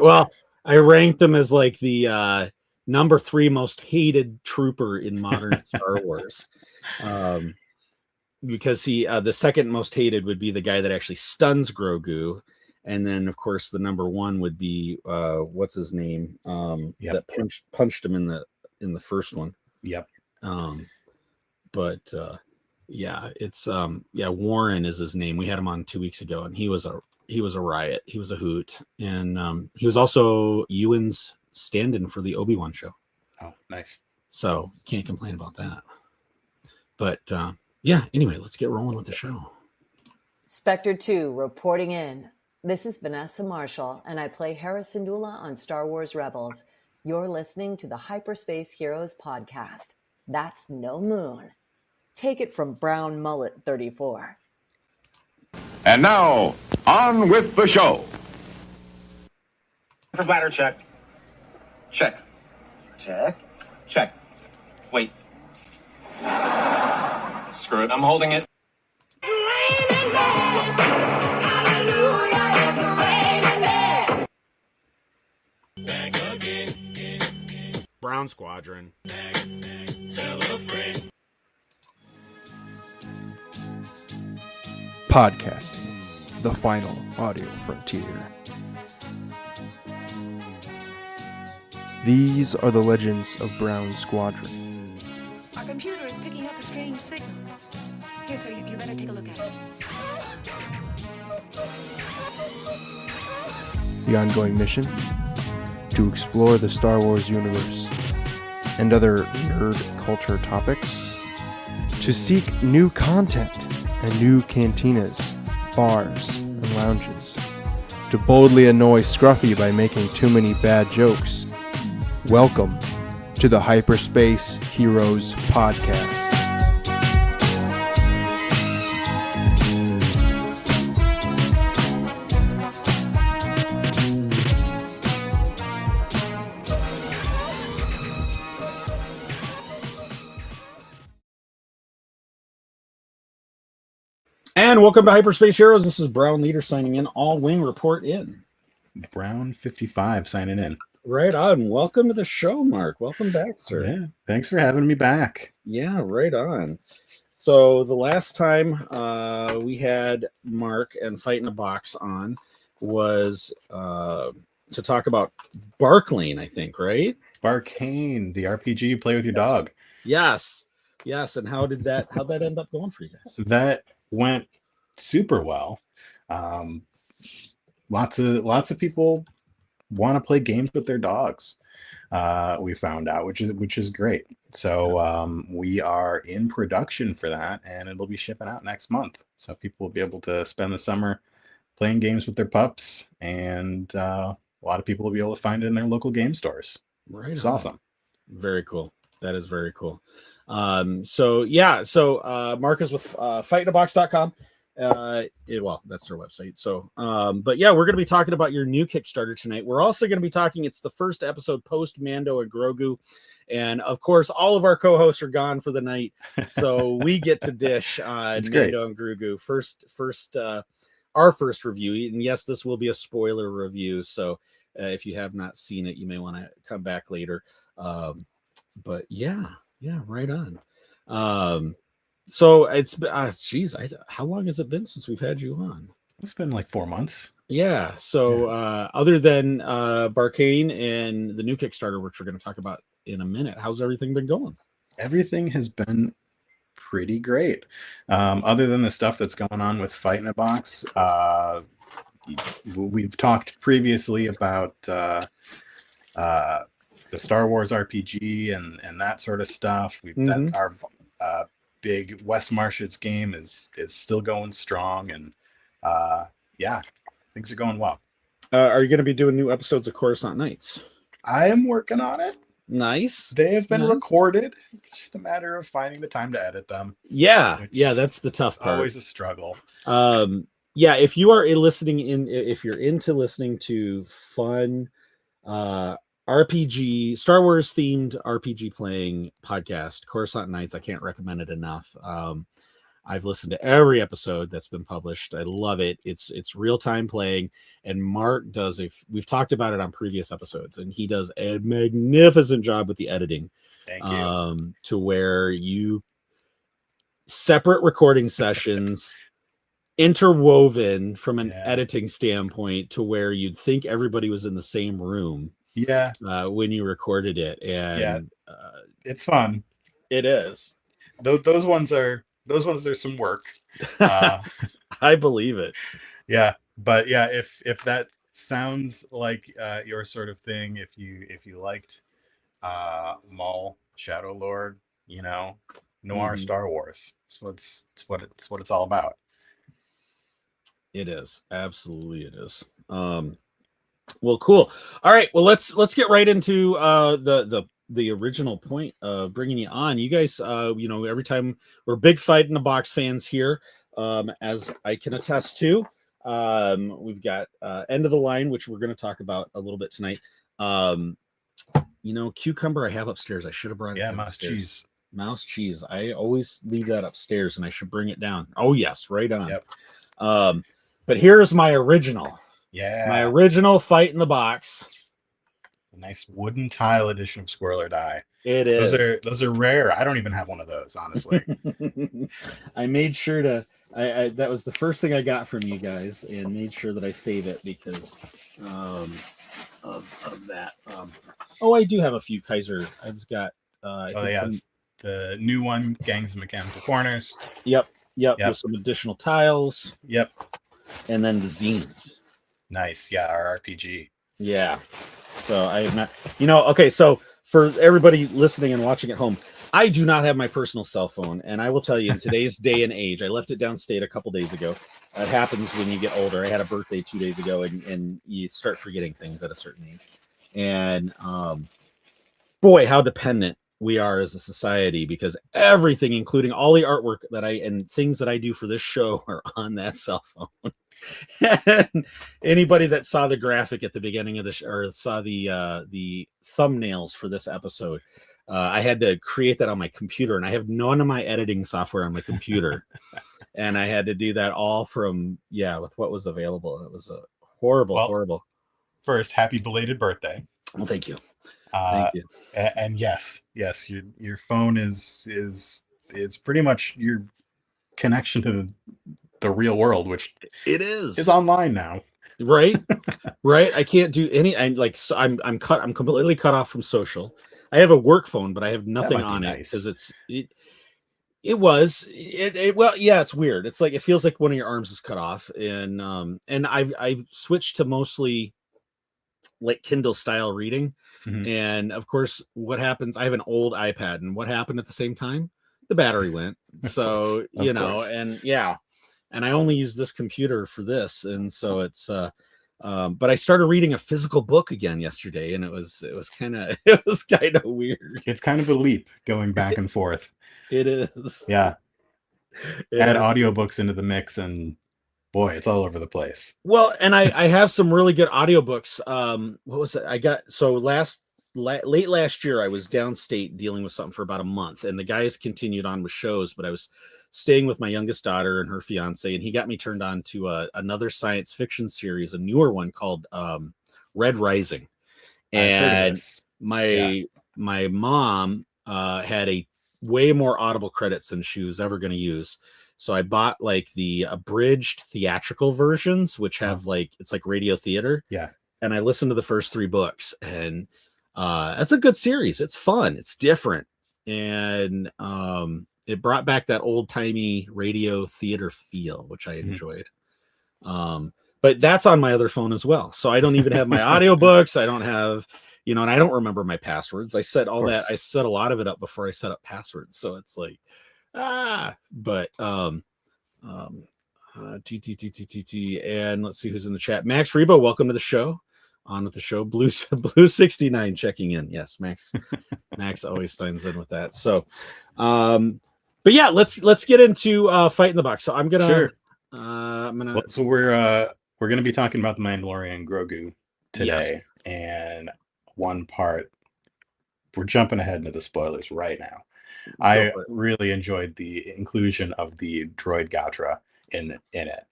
Well, I ranked him as like the number 3 most hated trooper in modern Star Wars. Because the second most hated would be the guy that actually stuns Grogu. And then, of course, the number 1 would be what's his name? That punched him in the first one. Yep. But it's Warren is his name. We had him on 2 weeks ago, and he was a riot. He was a hoot, and he was also Ewan's stand-in for the Obi-Wan show. Oh, nice. So can't complain about that. But anyway, let's get rolling with the show. Spectre 2 reporting in. This is Vanessa Marshall, and I play Hera Syndulla on Star Wars Rebels. You're listening to the Hyperspace Heroes podcast. That's no moon. Take it from Brown Mullet 34. And now, on with the show. For bladder check. Check. Check. Check. Wait. Screw it. I'm holding it. Brown Squadron. Podcasting, the final audio frontier. These are the legends of Brown Squadron. Our computer is picking up a strange signal. Here, sir, you better take a look at it. The ongoing mission? To explore the Star Wars universe and other nerd culture topics. To seek new content and new cantinas, bars, and lounges. To boldly annoy Scruffy by making too many bad jokes. Welcome to the Hyperspace Heroes podcast. And welcome to Hyperspace Heroes. This is Brown Leader signing in. All wing report in. Brown 55 signing in. Right on. Welcome to the show, Mark. Welcome back, sir. Yeah, thanks for having me back. Yeah, right on. So the last time we had Mark and Fight in a Box on was to talk about Barklane, I think, right? Barkane, the RPG you play with your dog. Yes. And how'd that end up going for you guys? That went super well. Lots of people want to play games with their dogs. We found out, which is great. So we are in production for that, and it'll be shipping out next month. So people will be able to spend the summer playing games with their pups, and a lot of people will be able to find it in their local game stores. Right, which is awesome. Very cool. That is very cool. So Mark is with fightabox.com. That's their website. So, but yeah, we're going to be talking about your new Kickstarter tonight. We're also going to be talking, it's the first episode post Mando and Grogu. And of course, all of our co-hosts are gone for the night. So we get to dish on Mando and Grogu our first review. And yes, this will be a spoiler review. So if you have not seen it, you may want to come back later. But yeah, right on. So it's how long has it been since we've had you on? It's been like 4 months. Yeah. So other than Barkane and the new Kickstarter, which we're going to talk about in a minute, how's everything been going? Everything has been pretty great. Other than the stuff that's going on with Fight in a Box, we've talked previously about the Star Wars RPG and that sort of stuff. That our big West Marches game is still going strong, and things are going well. Are you going to be doing new episodes of Coruscant Nights? I am working on it. Nice. They have been recorded. It's just a matter of finding the time to edit them. Yeah, that's the tough part. Always a struggle. If you are if you're into listening to fun RPG, Star Wars themed RPG playing podcast, Coruscant Nights, I can't recommend it enough. I've listened to every episode that's been published. I love it. It's real time playing, and Mark does we've talked about it on previous episodes, and he does a magnificent job with the editing. Thank you. To where you separate recording sessions interwoven from an editing standpoint to where you'd think everybody was in the same room when you recorded it. And it's fun. It is. Those ones are some work. I believe it. Yeah, but yeah, if that sounds like your sort of thing, if you liked Maul, Shadow Lord, noir Star Wars, it's what it's all about. It is. Absolutely it is. Well, cool. All right, well, let's get right into the original point of bringing you on. You guys, every time we're big Fight in the Box fans here, as I can attest to. We've got End of the Line, which we're going to talk about a little bit tonight. Cucumber I have upstairs. I should have brought it down. Mouse cheese. I always leave that upstairs, and I should bring it down. Oh yes, right on. Yep. But here's my original. Yeah. My original Fight in the Box. A nice wooden tile edition of Squirrel or Die. It is. Those are rare. I don't even have one of those, honestly. I made sure to. I that was the first thing I got from you guys, and made sure that I save it because of that. I do have a few Kaiser. I've got. The new one, Gangs of Mechanical Corners. Yep. With some additional tiles. Yep. And then the zines. Nice. Yeah, our RPG. Yeah. So I have not. Okay. So for everybody listening and watching at home, I do not have my personal cell phone, and I will tell you, in today's day and age, I left it downstate a couple days ago. That happens when you get older. I had a birthday 2 days ago, and you start forgetting things at a certain age. And boy, how dependent we are as a society, because everything, including all the artwork and things that I do for this show, are on that cell phone. And anybody that saw the graphic at the beginning of or saw the thumbnails for this episode, I had to create that on my computer, and I have none of my editing software on my computer. And I had to do that all from with what was available. It was a horrible. First, happy belated birthday. Well, thank you. Thank you. And yes, your phone is pretty much your connection to the real world, which it is online now. Right. I can't do any. I'm completely cut off from social. I have a work phone, but I have nothing on it because it's weird. It's like it feels like one of your arms is cut off, and I've switched to mostly like Kindle style reading. Mm-hmm. And of course, what happens? I have an old iPad, and what happened at the same time? The battery went. So of course. And I only use this computer for this, and so it's. But I started reading a physical book again yesterday, and it was kind of weird. It's kind of a leap going back and forth. It is. Yeah. Add audiobooks into the mix, and boy, it's all over the place. Well, and I have some really good audiobooks. What was it? I got late last year, I was downstate dealing with something for about a month, and the guys continued on with shows, but I was staying with my youngest daughter and her fiance, and he got me turned on to another science fiction series, a newer one called Red Rising. And my mom had a way more Audible credits than she was ever going to use. So I bought like the abridged theatrical versions, which have it's like radio theater. Yeah. And I listened to the first 3 books, and that's a good series. It's fun. It's different. And it brought back that old timey radio theater feel, which I enjoyed. But that's on my other phone as well. So I don't even have my audiobooks. I don't have, and I don't remember my passwords. I set all that. I set a lot of it up before I set up passwords. So it's like, but, and let's see who's in the chat. Max Rebo, welcome to the show. On with the show. Blue 69 checking in. Yes, Max always signs in with that. So, but yeah, let's get into Fight in the Box. So I'm gonna so we're gonna be talking about the Mandalorian Grogu today. And one part, we're jumping ahead into the spoilers right now. I for it. really enjoyed the inclusion of the droid Gatra in it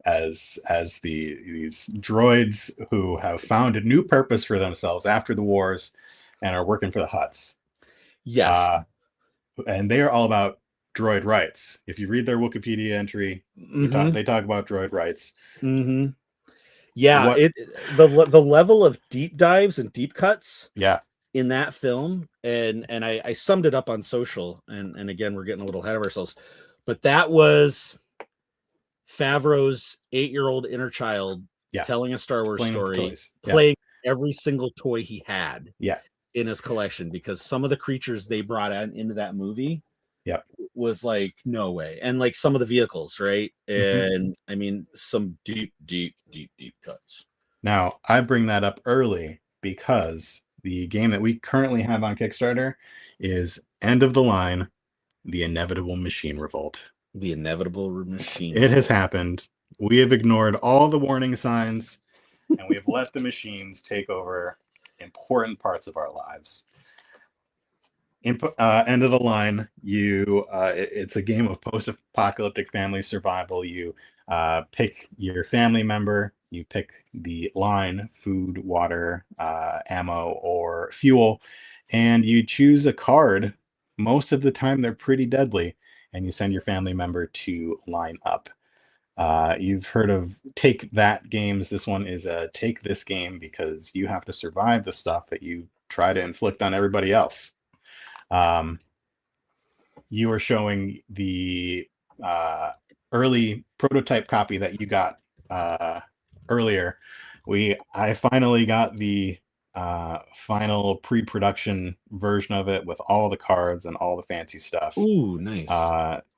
as these droids who have found a new purpose for themselves after the wars and are working for the Hutts. Yes. And they are all about droid rights. If you read their Wikipedia entry, they talk about droid rights. Mm-hmm. Yeah, What? the level of deep dives and deep cuts Yeah. in that film, and I summed it up on social, and again we're getting a little ahead of ourselves, but that was Favreau's 8-year-old inner child telling a Star Wars Playing with story, toys. playing every single toy he had Yeah. in his collection, because some of the creatures they brought into that movie was like, no way. And like some of the vehicles, right? And I mean, some deep cuts. Now, I bring that up early because the game that we currently have on Kickstarter is End of the Line, The Inevitable Machine Revolt. The Inevitable Machine It has happened. We have ignored all the warning signs, and we have let the machines take over important parts of our lives. End of the Line, it's a game of post-apocalyptic family survival. You pick your family member, you pick the line: food, water, ammo, or fuel, and you choose a card. Most of the time they're pretty deadly, and you send your family member to line up. You've heard of Take That games. This one is a Take This game because you have to survive the stuff that you try to inflict on everybody else. You are showing the early prototype copy that you got earlier. I finally got the final pre-production version of it with all the cards and all the fancy stuff. Ooh, nice.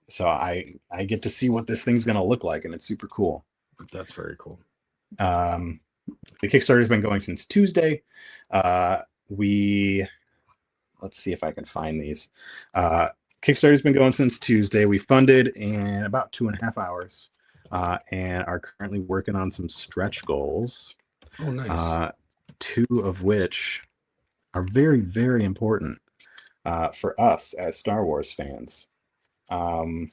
So I get to see what this thing's going to look like, and it's super cool. That's very cool. The Kickstarter's been going since Tuesday. Let's see if I can find these. Kickstarter's been going since Tuesday. We funded in about 2.5 hours and are currently working on some stretch goals. Oh, nice. 2 of which are very, very important for us as Star Wars fans. I'm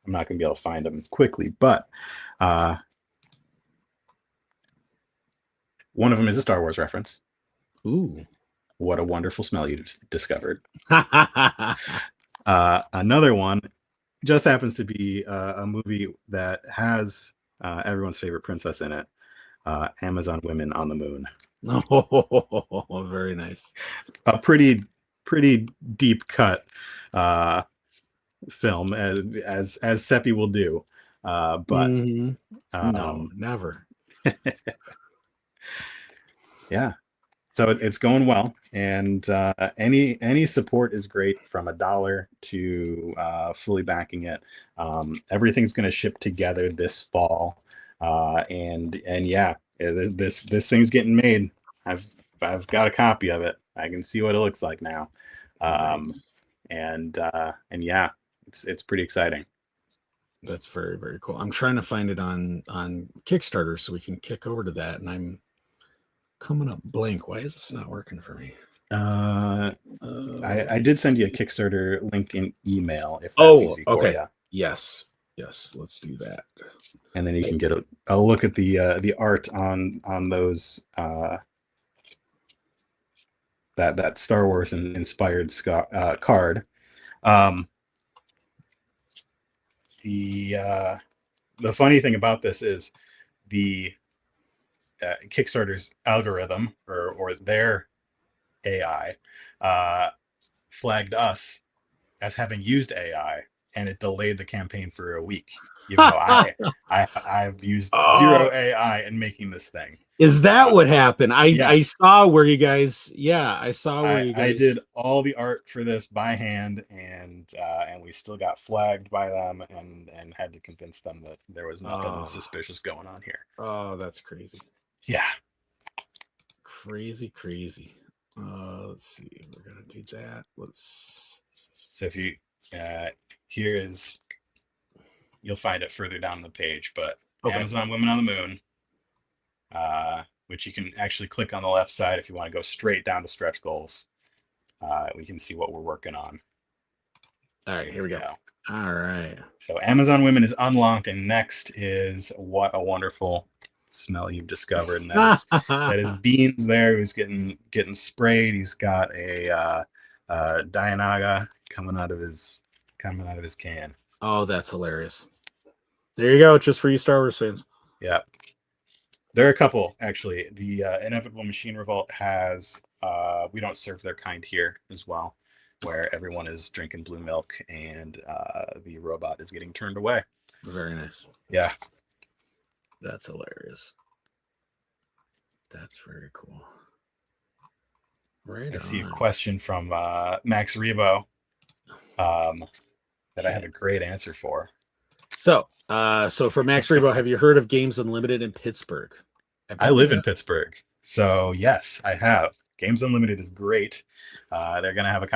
not going to be able to find them quickly, but one of them is a Star Wars reference. Ooh. What a wonderful smell you just discovered. Another one just happens to be a movie that has everyone's favorite princess in it, Amazon Women on the Moon. Oh, very nice. A pretty deep cut film, as Seppi will do. But no, never. Yeah. So it's going well, and any support is great, from $1 to fully backing it. Everything's going to ship together this fall, and yeah, this thing's getting made. I've got a copy of it. I can see what it looks like now, Nice. and yeah, it's pretty exciting. That's very, very cool. I'm trying to find it on Kickstarter so we can kick over to that, and I'm coming up blank. Why is this not working for me? I did send you a Kickstarter link in email if that's easy for you. Yes, let's do that. And then you can get a look at the art on those that Star Wars inspired card. The funny thing about this is the Kickstarter's algorithm or their AI flagged us as having used AI, and it delayed the campaign for a week. Even though I've used zero AI in making this thing. Is that what happened? I saw where you guys. Yeah, I saw where you guys. I did all the art for this by hand, and we still got flagged by them, and had to convince them that there was nothing suspicious going on here. Oh, that's crazy. Yeah. Crazy. Let's see. We're gonna do that. So if you you'll find it further down the page, but Amazon Women on the Moon, which you can actually click on the left side if you want to go straight down to stretch goals. We can see what we're working on. All right, here we go. All right. So Amazon Women is unlocked, and next is What a Wonderful Smell You've Discovered, and that is Beans there who's getting sprayed. He's got a Dianaga coming out of his can. Oh, that's hilarious. There you go, just for you Star Wars fans. Yeah. There are a couple, actually. The Inevitable Machine Revolt has We Don't Serve Their Kind Here as well, where everyone is drinking blue milk and the robot is getting turned away. Very nice. Yeah. That's hilarious. That's very cool. Right. I see a question from Max Rebo that I have a great answer for. So for Max Rebo, have you heard of Games Unlimited in Pittsburgh? I live in Pittsburgh, so yes, I have. Games Unlimited is great. They're gonna have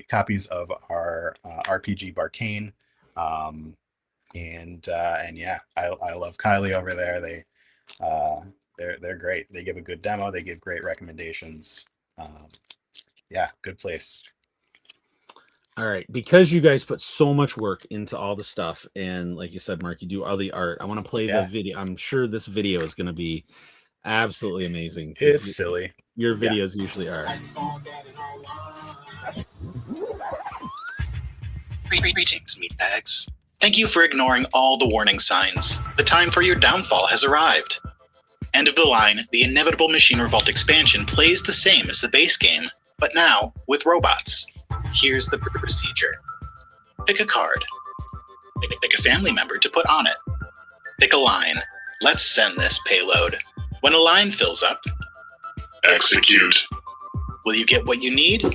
copies of our RPG Barcane, and yeah, I love Kylie over there. They're great. They give a good demo. They give great recommendations. Yeah, good place. All right, because you guys put so much work into all the stuff, and like you said, Mark, you do all the art. I want to play the video. I'm sure this video is going to be absolutely amazing. It's silly. Your videos usually are. Greetings, meatbags. Thank you for ignoring all the warning signs. The time for your downfall has arrived. End of the line, the Inevitable Machine Revolt expansion plays the same as the base game, but now with robots. Here's the procedure. Pick a card. Pick a family member to put on it. Pick a line. Let's send this payload. When a line fills up, execute. Will you get what you need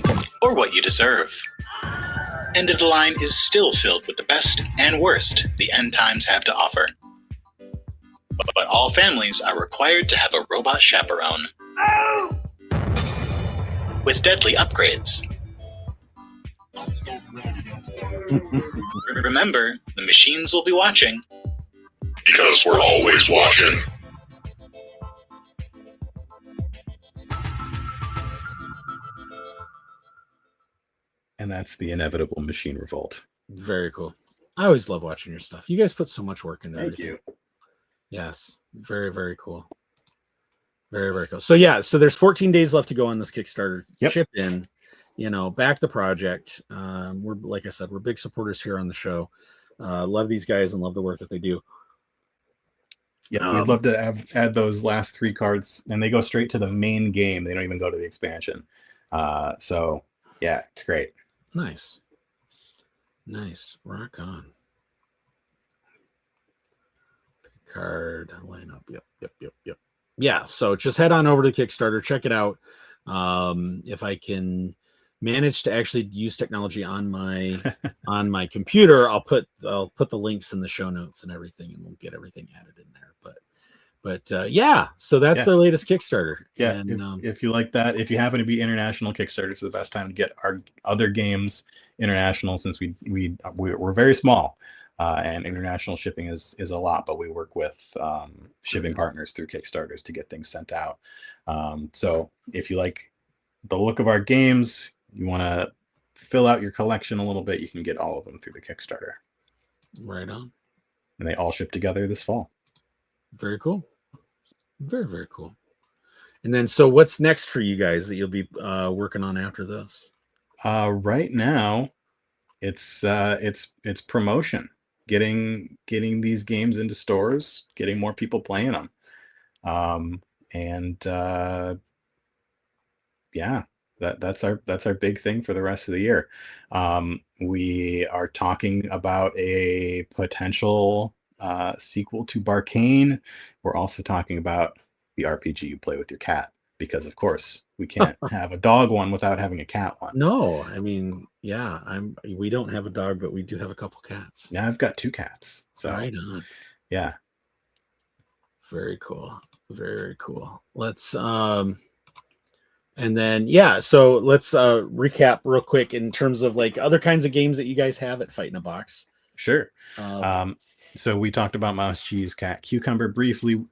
or what you deserve? End of the line is still filled with the best and worst the end times have to offer. But all families are required to have a robot chaperone. With deadly upgrades. Remember, the machines will be watching. Because we're always watching. And that's the Inevitable Machine Revolt. Very cool. I always love watching your stuff. You guys put so much work into everything. Thank you. Yes. Very, very cool. Very, very cool. So yeah, so there's 14 days left to go on this Kickstarter. Yep. Chip in, back the project. We're, like I said, we're big supporters here on the show. Love these guys and love the work that they do. Yeah, we'd love to add those last 3 cards, and they go straight to the main game. They don't even go to the expansion. So yeah, it's great. Nice. Rock on. Card lineup. Yep. Yeah. So just head on over to Kickstarter, check it out. If I can manage to actually use technology on my my computer, I'll put the links in the show notes and everything, and we'll get everything added in there. But yeah, so that's the latest Kickstarter. Yeah, and, if you like that, if you happen to be international, Kickstarter's the best time to get our other games international, since we're very small, and international shipping is a lot, but we work with shipping partners through Kickstarters to get things sent out. So if you like the look of our games, you want to fill out your collection a little bit, you can get all of them through the Kickstarter. Right on. And they all ship together this fall. Very cool. Very, very cool. And then, so what's next for you guys that you'll be working on after this? Right now, it's promotion, getting these games into stores, getting more people playing them, and yeah, that's our big thing for the rest of the year. We are talking about a potential sequel to Barcane. We're also talking about the RPG you play with your cat, because of course we can't have a dog one without having a cat one. No, I mean, yeah, we don't have a dog, but we do have a couple cats. Yeah, I've got 2 cats. So right on. Yeah. Very cool. Very, very cool. Let's and then yeah, so let's recap real quick in terms of like other kinds of games that you guys have at Fight in a Box. Sure. So we talked about Mouse, Cheese, Cat, Cucumber briefly.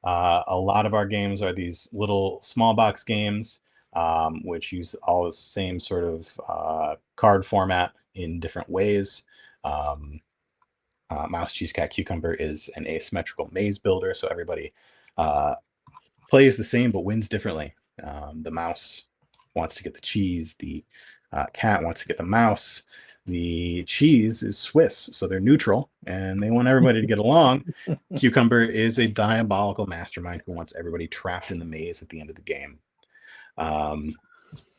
A lot of our games are these little small box games, which use all the same sort of card format. in different ways. Mouse, Cheese, Cat, Cucumber is an asymmetrical maze builder, so everybody plays the same but wins differently. The mouse wants to get the cheese, the cat wants to get the mouse. The cheese is Swiss, so they're neutral and they want everybody to get along. Cucumber is a diabolical mastermind who wants everybody trapped in the maze at the end of the game.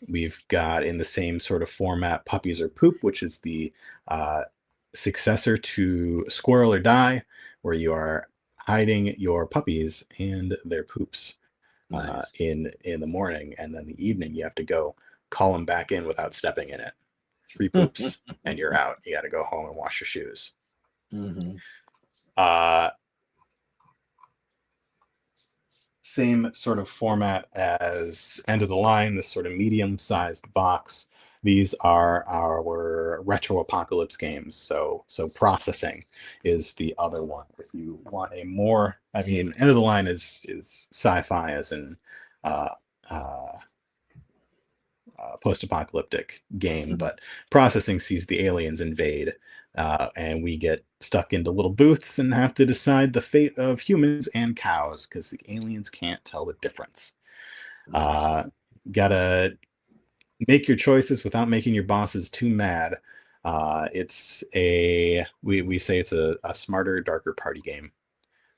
We've got, in the same sort of format, Puppies or Poop, which is the successor to Squirrel or Die, where you are hiding your puppies and their poops in the morning, and then the evening you have to go call them back in without stepping in it. 3 poops and you're out. You got to go home and wash your shoes. Same sort of format as End of the Line, this sort of medium-sized box. These are our retro apocalypse games. So Processing is the other one. If you want a more, I mean, End of the Line is sci-fi, as in post-apocalyptic game, but Processing sees the aliens invade, and we get stuck into little booths and have to decide the fate of humans and cows because the aliens can't tell the difference. Gotta make your choices without making your bosses too mad. It's we say it's a smarter, darker party game.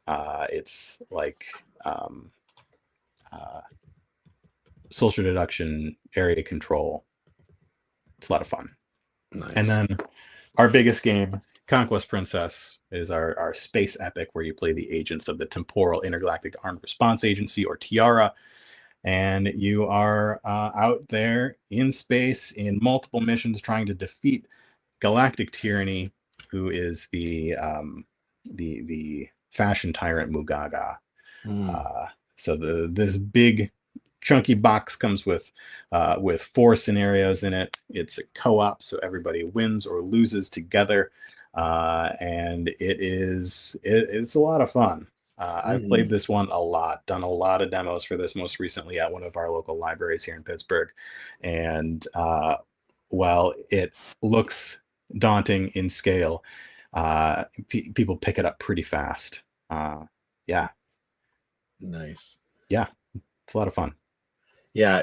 It's like social deduction, area control. It's a lot of fun. Nice. And then our biggest game, Conquest Princess, is our space epic where you play the agents of the Temporal Intergalactic Armed Response Agency, or TIARA, and you are out there in space in multiple missions trying to defeat galactic tyranny, who is the fashion tyrant Mugaga. So this big chunky box comes with 4 scenarios in it. It's a co-op, so everybody wins or loses together, and it's a lot of fun. I've played this one a lot, done a lot of demos for this, most recently at one of our local libraries here in Pittsburgh, and while it looks daunting in scale, people pick it up pretty fast. Yeah. Nice. Yeah, it's a lot of fun. Yeah,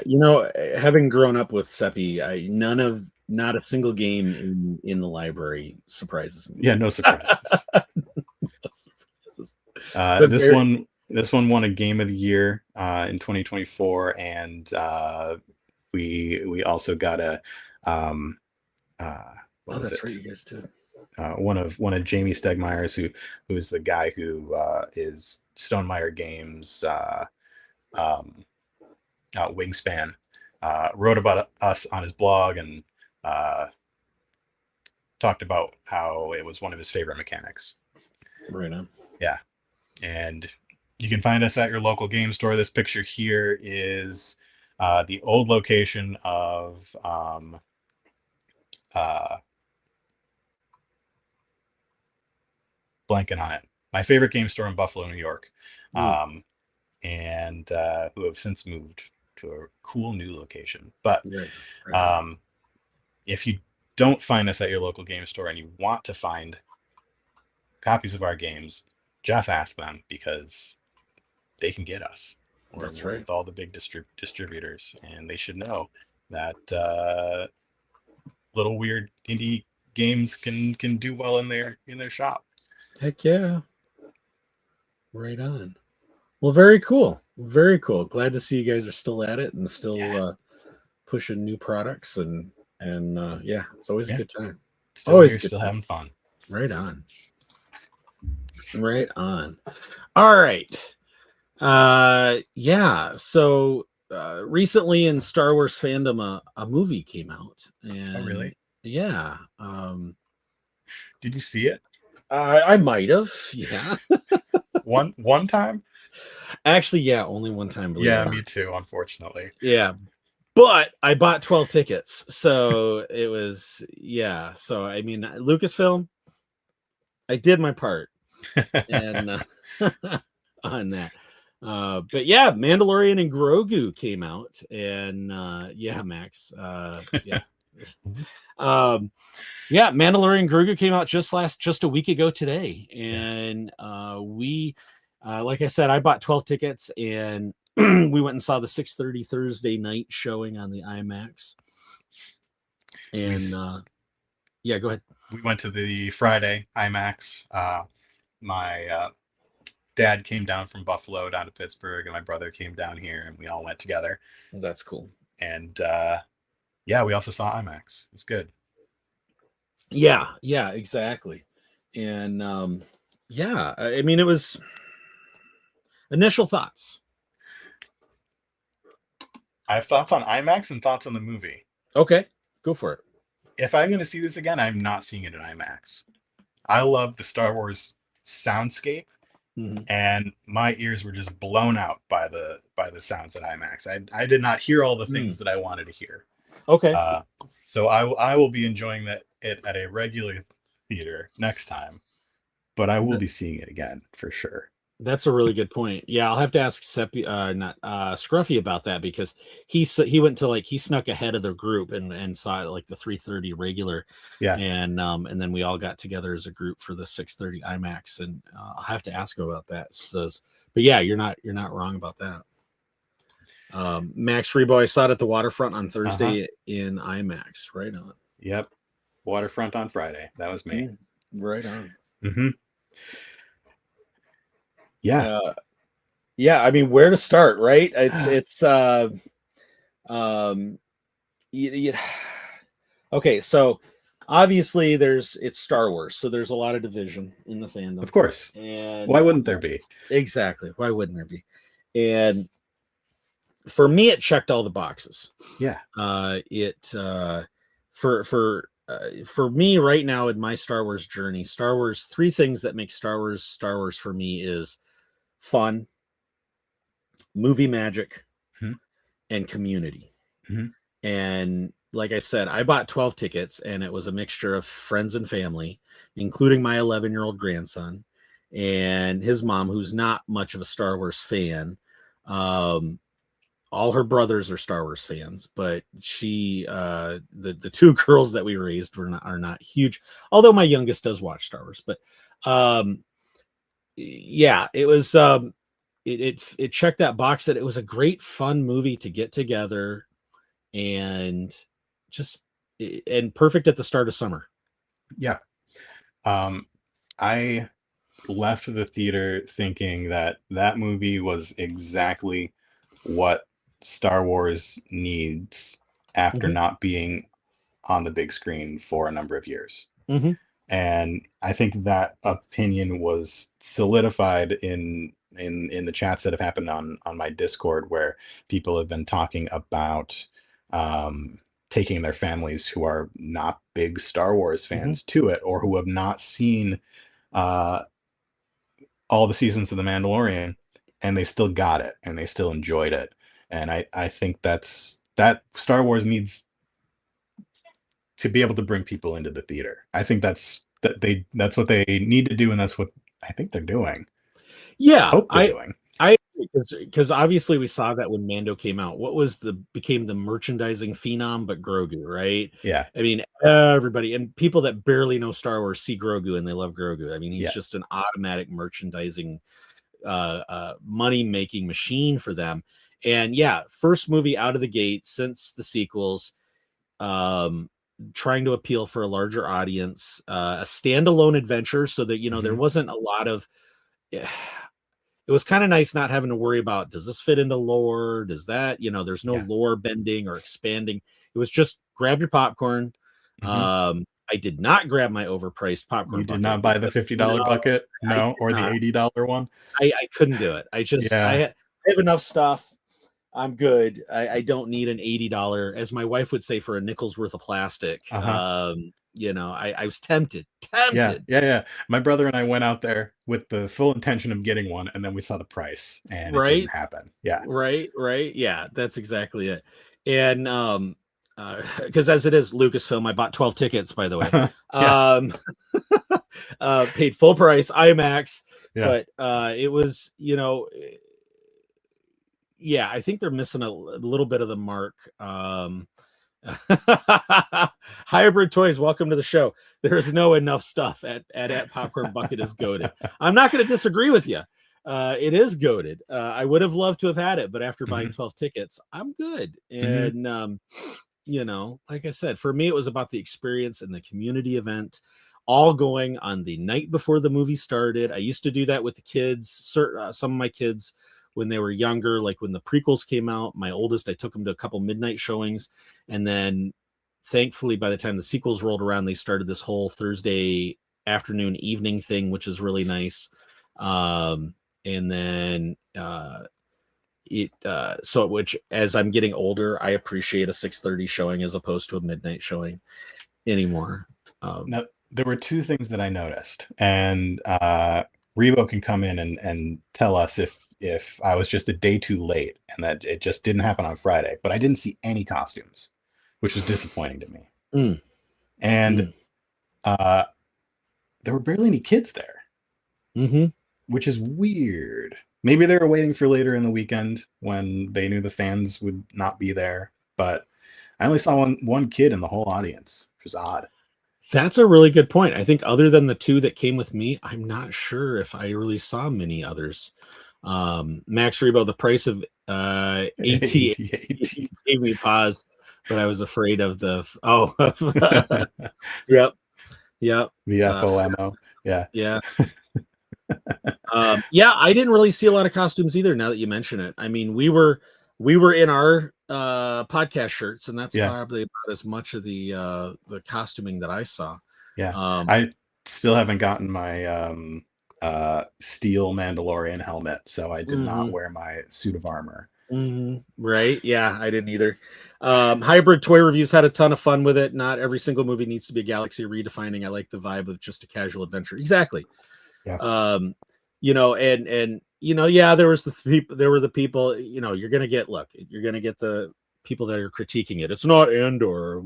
having grown up with Seppi, not a single game in the library surprises me. Yeah, no surprises. No surprises. This one won a Game of the Year in 2024, and we also got a that's right, you guys did. One of Jamie Stegmeier's, who is the guy who is Stonemaier Games Wingspan, wrote about us on his blog and talked about how it was one of his favorite mechanics. Right on. Yeah. And you can find us at your local game store. This picture here is the old location of blanking on it. My favorite game store in Buffalo, New York. And who have since moved to a cool new location. But if you don't find us at your local game store and you want to find copies of our games, just ask them, because they can get us. That's We're right. with all the big distributors, and they should know that little weird indie games can do well in their shop. Heck yeah. Right on. Well, very cool. Very cool. Glad to see you guys are still at it and still pushing new products, and yeah, it's always a good time. Still having fun. Right on. Right on. All right. Yeah. So recently in Star Wars fandom, a movie came out. And, oh, really? Yeah. Did you see it? I might have. Yeah. one time. Actually, yeah, only one time. Yeah, me too, unfortunately. Yeah. But I bought 12 tickets. So it was, yeah. So, I mean, Lucasfilm, I did my part. And on that. But yeah, Mandalorian and Grogu came out. And yeah, Max. Yeah. Yeah, Mandalorian Grogu came out just a week ago today, and we, like I said, I bought 12 tickets, and we went and saw the 6:30 Thursday night showing on the IMAX. And yeah, go ahead. We went to the Friday IMAX. My dad came down from Buffalo down to Pittsburgh, and my brother came down here, and we all went together. That's cool. And yeah, we also saw IMAX. It's good. Yeah, exactly. And yeah, I mean, it was initial thoughts. I have thoughts on IMAX and thoughts on the movie. Okay, go for it. If I'm going to see this again, I'm not seeing it in IMAX. I love the Star Wars soundscape, and my ears were just blown out by the sounds at IMAX. I did not hear all the things that I wanted to hear. Okay. So I will be enjoying it at a regular theater next time, but I will be seeing it again for sure. That's a really good point. Yeah, I'll have to ask Scruffy about that, because he went to he snuck ahead of the group and saw it like the 3:30 regular. Yeah. And then we all got together as a group for the 6:30 IMAX, and I'll have to ask him about that. But yeah, you're not wrong about that. Max Rebo, I saw it at the Waterfront on Thursday in IMAX. Right on. Yep. Waterfront on Friday. That was me. Right on. Mm-hmm. Yeah. Yeah. I mean, where to start, right? Okay. So obviously it's Star Wars. So there's a lot of division in the fandom. Of course. And why wouldn't there be? Exactly. Why wouldn't there be? And for me, it checked all the boxes. Yeah. For me right now in my Star Wars journey, Star Wars, 3 things that make Star Wars for me is fun, movie magic, and community. And like I said, I bought 12 tickets, and it was a mixture of friends and family, including my 11-year-old grandson and his mom, who's not much of a Star Wars fan. All her brothers are Star Wars fans, but the 2 girls that we raised are not huge, although my youngest does watch Star Wars. But yeah, it was it checked that box that it was a great fun movie to get together, and perfect at the start of summer. Yeah. I left the theater thinking that movie was exactly what Star Wars needs after not being on the big screen for a number of years. And I think that opinion was solidified in the chats that have happened on my Discord, where people have been talking about taking their families who are not big Star Wars fans to it, or who have not seen all the seasons of The Mandalorian, and they still got it and they still enjoyed it. And I think that Star Wars needs to be able to bring people into the theater. I think that's what they need to do, and that's what I think they're doing. Yeah, I hope they're doing. Because obviously we saw that when Mando came out. What became the merchandising phenom but Grogu, right? Yeah. I mean, everybody and people that barely know Star Wars see Grogu and they love Grogu. I mean, he's just an automatic merchandising money-making machine for them. And yeah, first movie out of the gate since the sequels, trying to appeal for a larger audience, a standalone adventure, so that there wasn't a lot of it was kind of nice not having to worry about, does this fit into lore? Does that, there's no lore bending or expanding. It was just grab your popcorn. I did not grab my overpriced popcorn. You did not buy the $50 bucket? No, or the $80 one? I couldn't do it. I have enough stuff. I'm good. I don't need an $80, as my wife would say, for a nickel's worth of plastic. I was tempted. Yeah. My brother and I went out there with the full intention of getting one, and then we saw the price, and it didn't happen. Yeah. Right. Yeah, that's exactly it. And because as it is Lucasfilm, I bought 12 tickets, by the way. Paid full price, IMAX. Yeah. But it was, I think they're missing a little bit of the mark. Hybrid Toys, welcome to the show. There is no enough stuff at Popcorn Bucket is goated. I'm not going to disagree with you. It is goated. I would have loved to have had it, but after buying 12 tickets, I'm good. And you know, like I said, for me, it was about the experience and the community event, all going on the night before the movie started. I used to do that with the kids, some of my kids when they were younger, like when the prequels came out. My oldest, I took them to a couple midnight showings, and then thankfully by the time the sequels rolled around, they started this whole Thursday afternoon evening thing, which is really nice. And then which as I'm getting older, I appreciate a 6:30 showing as opposed to a midnight showing anymore. Now, there were two things that I noticed, and Rebo can come in and tell us if I was just a day too late and that it just didn't happen on Friday, but I didn't see any costumes, which was disappointing to me. And there were barely any kids there, which is weird. Maybe they were waiting for later in the weekend when they knew the fans would not be there, but I only saw one kid in the whole audience, which is odd. That's a really good point. I think other than the two that came with me, I'm not sure if I really saw many others. Max Rebo, the price of AT gave me pause, but I was afraid of the yep. The FOMO. Yeah. I didn't really see a lot of costumes either. Now that you mention it, I mean, we were in our podcast shirts, and that's probably about as much of the costuming that I saw. I still haven't gotten my steel Mandalorian helmet, so I did not wear my suit of armor. Right? Yeah, I didn't either. Hybrid Toy Reviews had a ton of fun with it. Not every single movie needs to be a galaxy redefining. I like the vibe of just a casual adventure. Exactly. Yeah. You know, and you know, there were the people, you know, you're gonna get the people that are critiquing it. It's not Andor.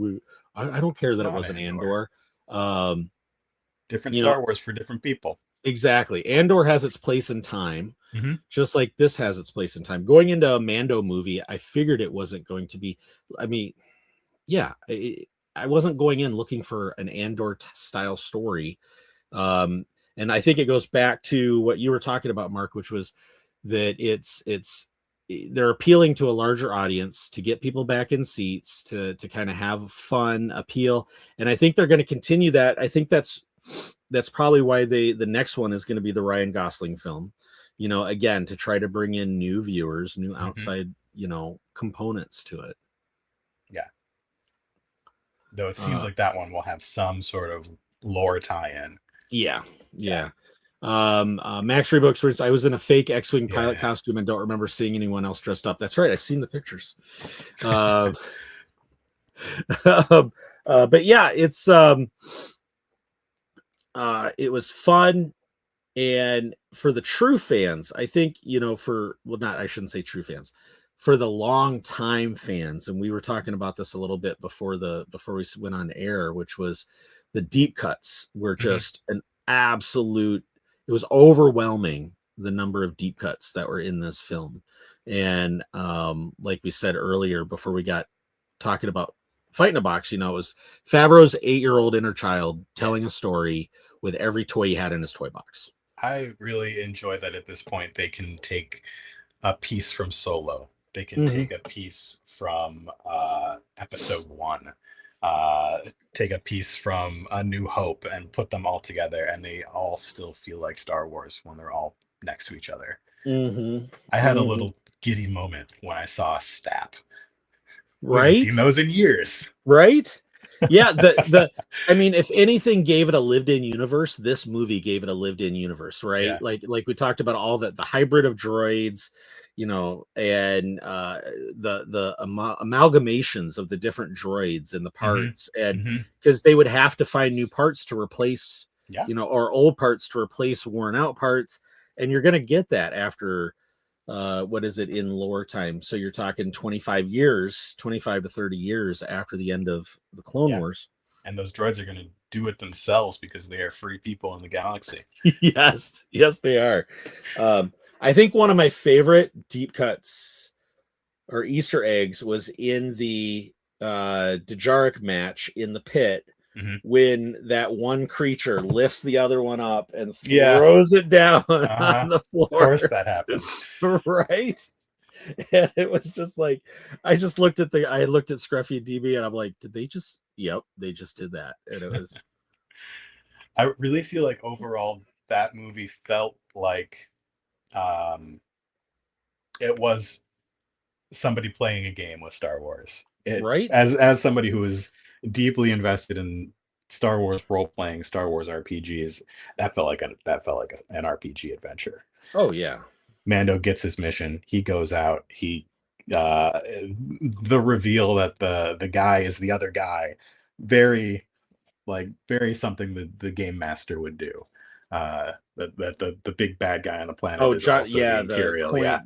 I don't care that it wasn't Andor. Different Star Wars for different people. Exactly. Andor has its place in time, just like this has its place in time. Going into a Mando movie, I figured it wasn't going to be. I mean, I wasn't going in looking for an Andor style story. And I think it goes back to what you were talking about, Mark, which was that they're appealing to a larger audience to get people back in seats, to kind of have fun, appeal. And I think they're going to continue that. I think that's probably why the next one is going to be the Ryan Gosling film, you know, again, to try to bring in new viewers, new outside, you know, components to it. Yeah. Though it seems like that one will have some sort of lore tie-in. Yeah. Max Rebo experience. I was in a fake X-Wing pilot costume and don't remember seeing anyone else dressed up. That's right. I've seen the pictures. But yeah, it's it was fun. And for the true fans, I think, you know, I shouldn't say true fans, for the long time fans. And we were talking about this a little bit before we went on air, which was the deep cuts were just an absolute, it was overwhelming, the number of deep cuts that were in this film. And like we said earlier, before we got talking about Fight in a Box, you know, it was Favreau's 8-year-old inner child telling a story with every toy he had in his toy box. I really enjoy that at this point they can take a piece from Solo. They can take a piece from episode 1. Take a piece from A New Hope and put them all together, and they all still feel like Star Wars when they're all next to each other. I had a little giddy moment when I saw Stap. Right? I haven't seen those in years. Right? Yeah, I mean, if anything gave it a lived-in universe, this movie gave it a lived-in universe, right? Yeah. Like we talked about all the hybrid of droids, you know, and the amalgamations of the different droids and the parts, and because they would have to find new parts to replace, you know, or old parts to replace worn out parts, and you're going to get that after what is it in lore time? So you're talking 25 to 30 years after the end of the Clone Wars. And those droids are going to do it themselves because they are free people in the galaxy. Yes, they are. I think one of my favorite deep cuts or Easter eggs was in the Dejaric match in the pit Mhm. when that one creature lifts the other one up and Yeah. throws it down Uh-huh. on the floor. Of course that happened. Right? And it was just like I looked at Scruffy and DB and I'm like, did they just they just did that. And it was I really feel like overall that movie felt like it was somebody playing a game with Star Wars. Right? As somebody who is deeply invested in Star Wars role playing, Star Wars RPGs, that felt like an RPG adventure. Oh yeah. Mando gets his mission. He goes out. He the reveal that the guy is the other guy, very something that the game master would do. That the big bad guy on the planet is also the Imperial.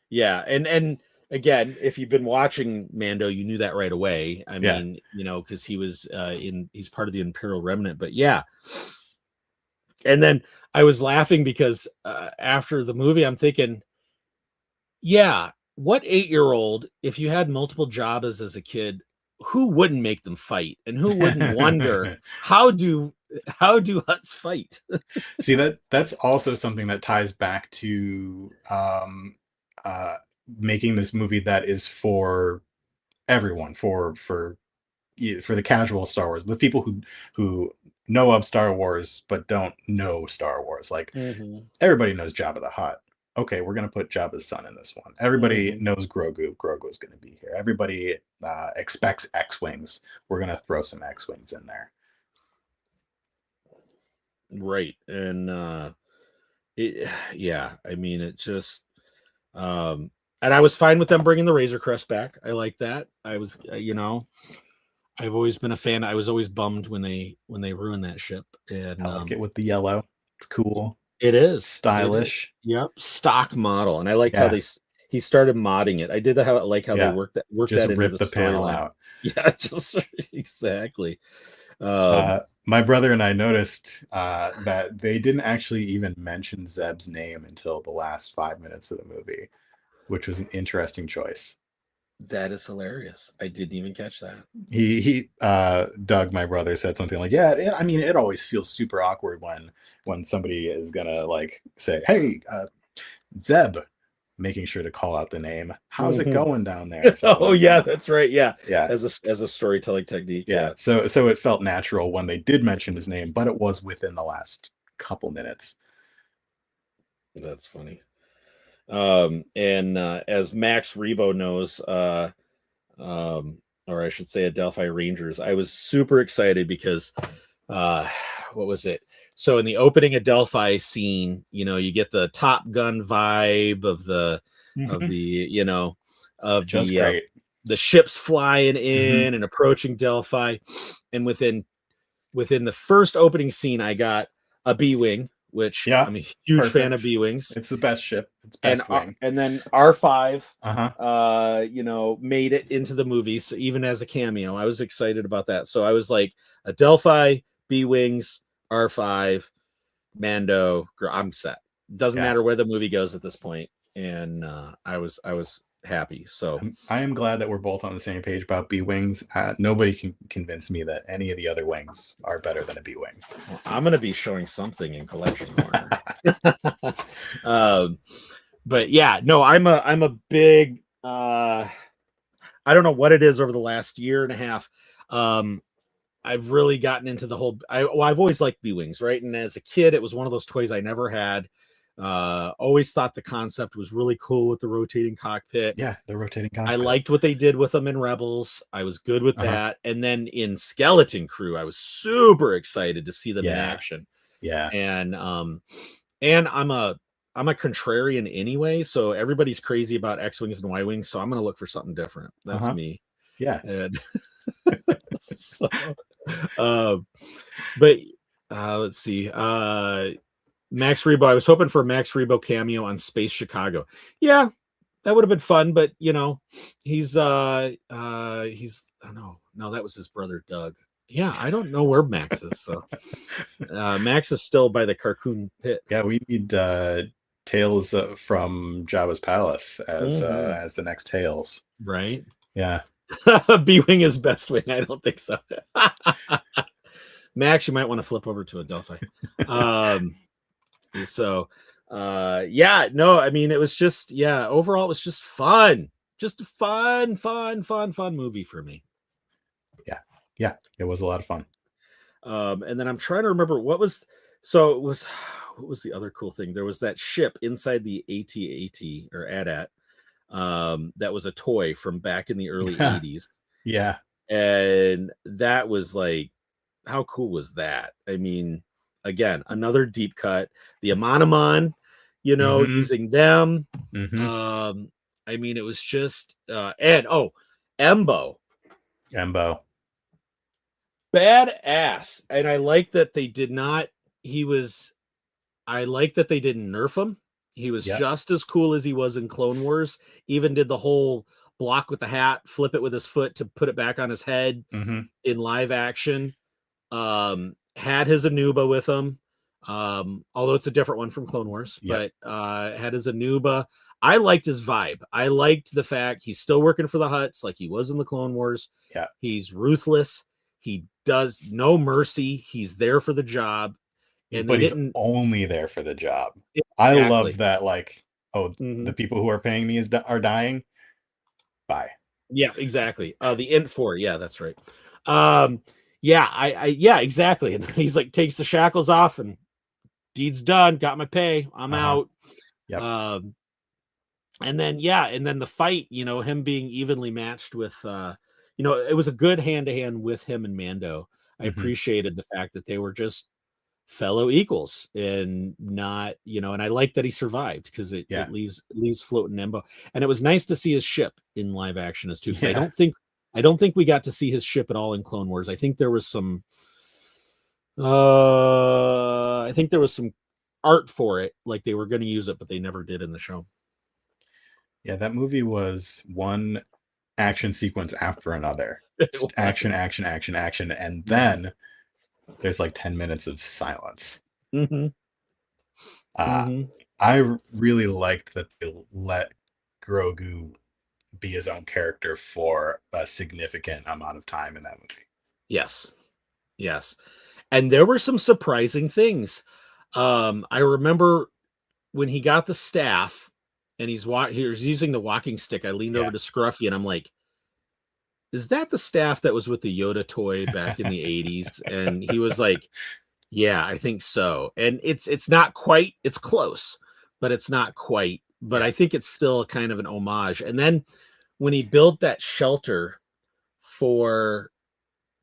Yeah. And again, if you've been watching Mando, you knew that right away. I mean, because he was he's part of the Imperial Remnant. But yeah. And then I was laughing because after the movie, I'm thinking, yeah, what 8-year-old, if you had multiple Jabbas as a kid, who wouldn't make them fight? And who wouldn't wonder how do Hutts fight? See, that's also something that ties back to making this movie that is for everyone, for the casual Star Wars, the people who know of Star Wars but don't know Star Wars. Like everybody knows Jabba the Hutt. Okay, we're gonna put Jabba's son in this one. Everybody knows Grogu. Grogu's gonna be here. Everybody expects X-wings. We're gonna throw some X-wings in there. Right. And I mean, it just and I was fine with them bringing the Razor Crest back. I like that. I was I've always been a fan. I was always bummed when they ruined that ship. And I like it with the yellow. It's cool. It is stylish. Yep, stock model. And I liked how he started modding it. I did like how they worked that just into rip the panel storyline. out. Yeah, just exactly. My brother and I noticed that they didn't actually even mention Zeb's name until the last 5 minutes of the movie, which was an interesting choice. That is hilarious. I didn't even catch that. He Doug, my brother, said something like, "Yeah, I mean, it always feels super awkward when somebody is gonna like say, hey, Zeb,' making sure to call out the name. How's it going down there?" Oh yeah, that's right. Yeah. As a storytelling technique. Yeah. So it felt natural when they did mention his name, but it was within the last couple minutes. That's funny. And as Max Rebo knows, or I should say Adelphi Rangers, I was super excited because what was it? So in the opening Adelphi scene, you get the Top Gun vibe of the the ships flying in and approaching Delphi. And within the first opening scene, I got a B-Wing, which I'm a huge fan of B-Wings. It's the best ship. It's best wing. And then R5, made it into the movie. So even as a cameo, I was excited about that. So I was like, Adelphi, B-Wings, R5, Mando, I'm set. Doesn't matter where the movie goes at this point. And I was happy. So I am glad that we're both on the same page about B-Wings. Nobody can convince me that any of the other wings are better than a B-Wing. Well, I'm going to be showing something in Collection Corner. But yeah, no, I'm a big I don't know what it is over the last year and a half. I've really gotten into the whole I've always liked B-Wings, right? And as a kid, it was one of those toys I never had. Always thought the concept was really cool with the rotating cockpit. Yeah, the rotating cockpit. I liked what they did with them in Rebels. I was good with that. And then in Skeleton Crew, I was super excited to see them in action. Yeah. And I'm a contrarian anyway, so everybody's crazy about X-Wings and Y-Wings, so I'm going to look for something different. That's me. Yeah. And so, but let's see. Max Rebo, I was hoping for a Max Rebo cameo on Space Chicago. Yeah, that would have been fun, but he's I don't know. No, that was his brother Doug. Yeah, I don't know where Max is. So Max is still by the Carcoon Pit. Yeah, we need Tales from Jabba's Palace as the next Tales. Right. Yeah. B-Wing is best wing. I don't think so. Max, you might want to flip over to a Delphi. So yeah, no, I mean, it was just, yeah, overall it was just fun. Just a fun movie for me. Yeah, it was a lot of fun. And then I'm trying to remember what was the other cool thing? There was that ship inside the AT-AT or AT-AT that was a toy from back in the early 80s. Yeah. And that was like, how cool was that? I mean, again, another deep cut. The Amanaman, using them. I mean, it was just and Embo. Badass. And I like that they did not, I like that they didn't nerf him. He was just as cool as he was in Clone Wars. Even did the whole block with the hat, flip it with his foot to put it back on his head in live action. Had his Anuba with him. Although it's a different one from Clone Wars, but had his Anuba. I liked his vibe. I liked the fact he's still working for the Hutts like he was in the Clone Wars. Yeah. He's ruthless. He does no mercy. He's there for the job. But he's only there for the job. Exactly. I love that, like, the people who are paying me are dying. Bye. Yeah, exactly. The Int 4. Yeah, that's right. Yeah, exactly. And he's like, takes the shackles off and deed's done. Got my pay. I'm out. Yep. And then the fight, him being evenly matched with, it was a good hand-to-hand with him and Mando. I appreciated the fact that they were just fellow equals and not, and I like that he survived because it leaves floating Embo. And it was nice to see his ship in live action as too. Because I don't think we got to see his ship at all in Clone Wars. I think there was some art for it, like they were going to use it, but they never did in the show. Yeah, that movie was one action sequence after another. Action, and then there's like 10 minutes of silence. I really liked that they let Grogu be his own character for a significant amount of time in that movie. Yes. And there were some surprising things. I remember when he got the staff and he was using the walking stick, I leaned over to Scruffy and I'm like, is that the staff that was with the Yoda toy back in the 80s? And he was like, yeah, I think so. And it's not quite, it's close, but it's not quite. But I think it's still kind of an homage. And then when he built that shelter for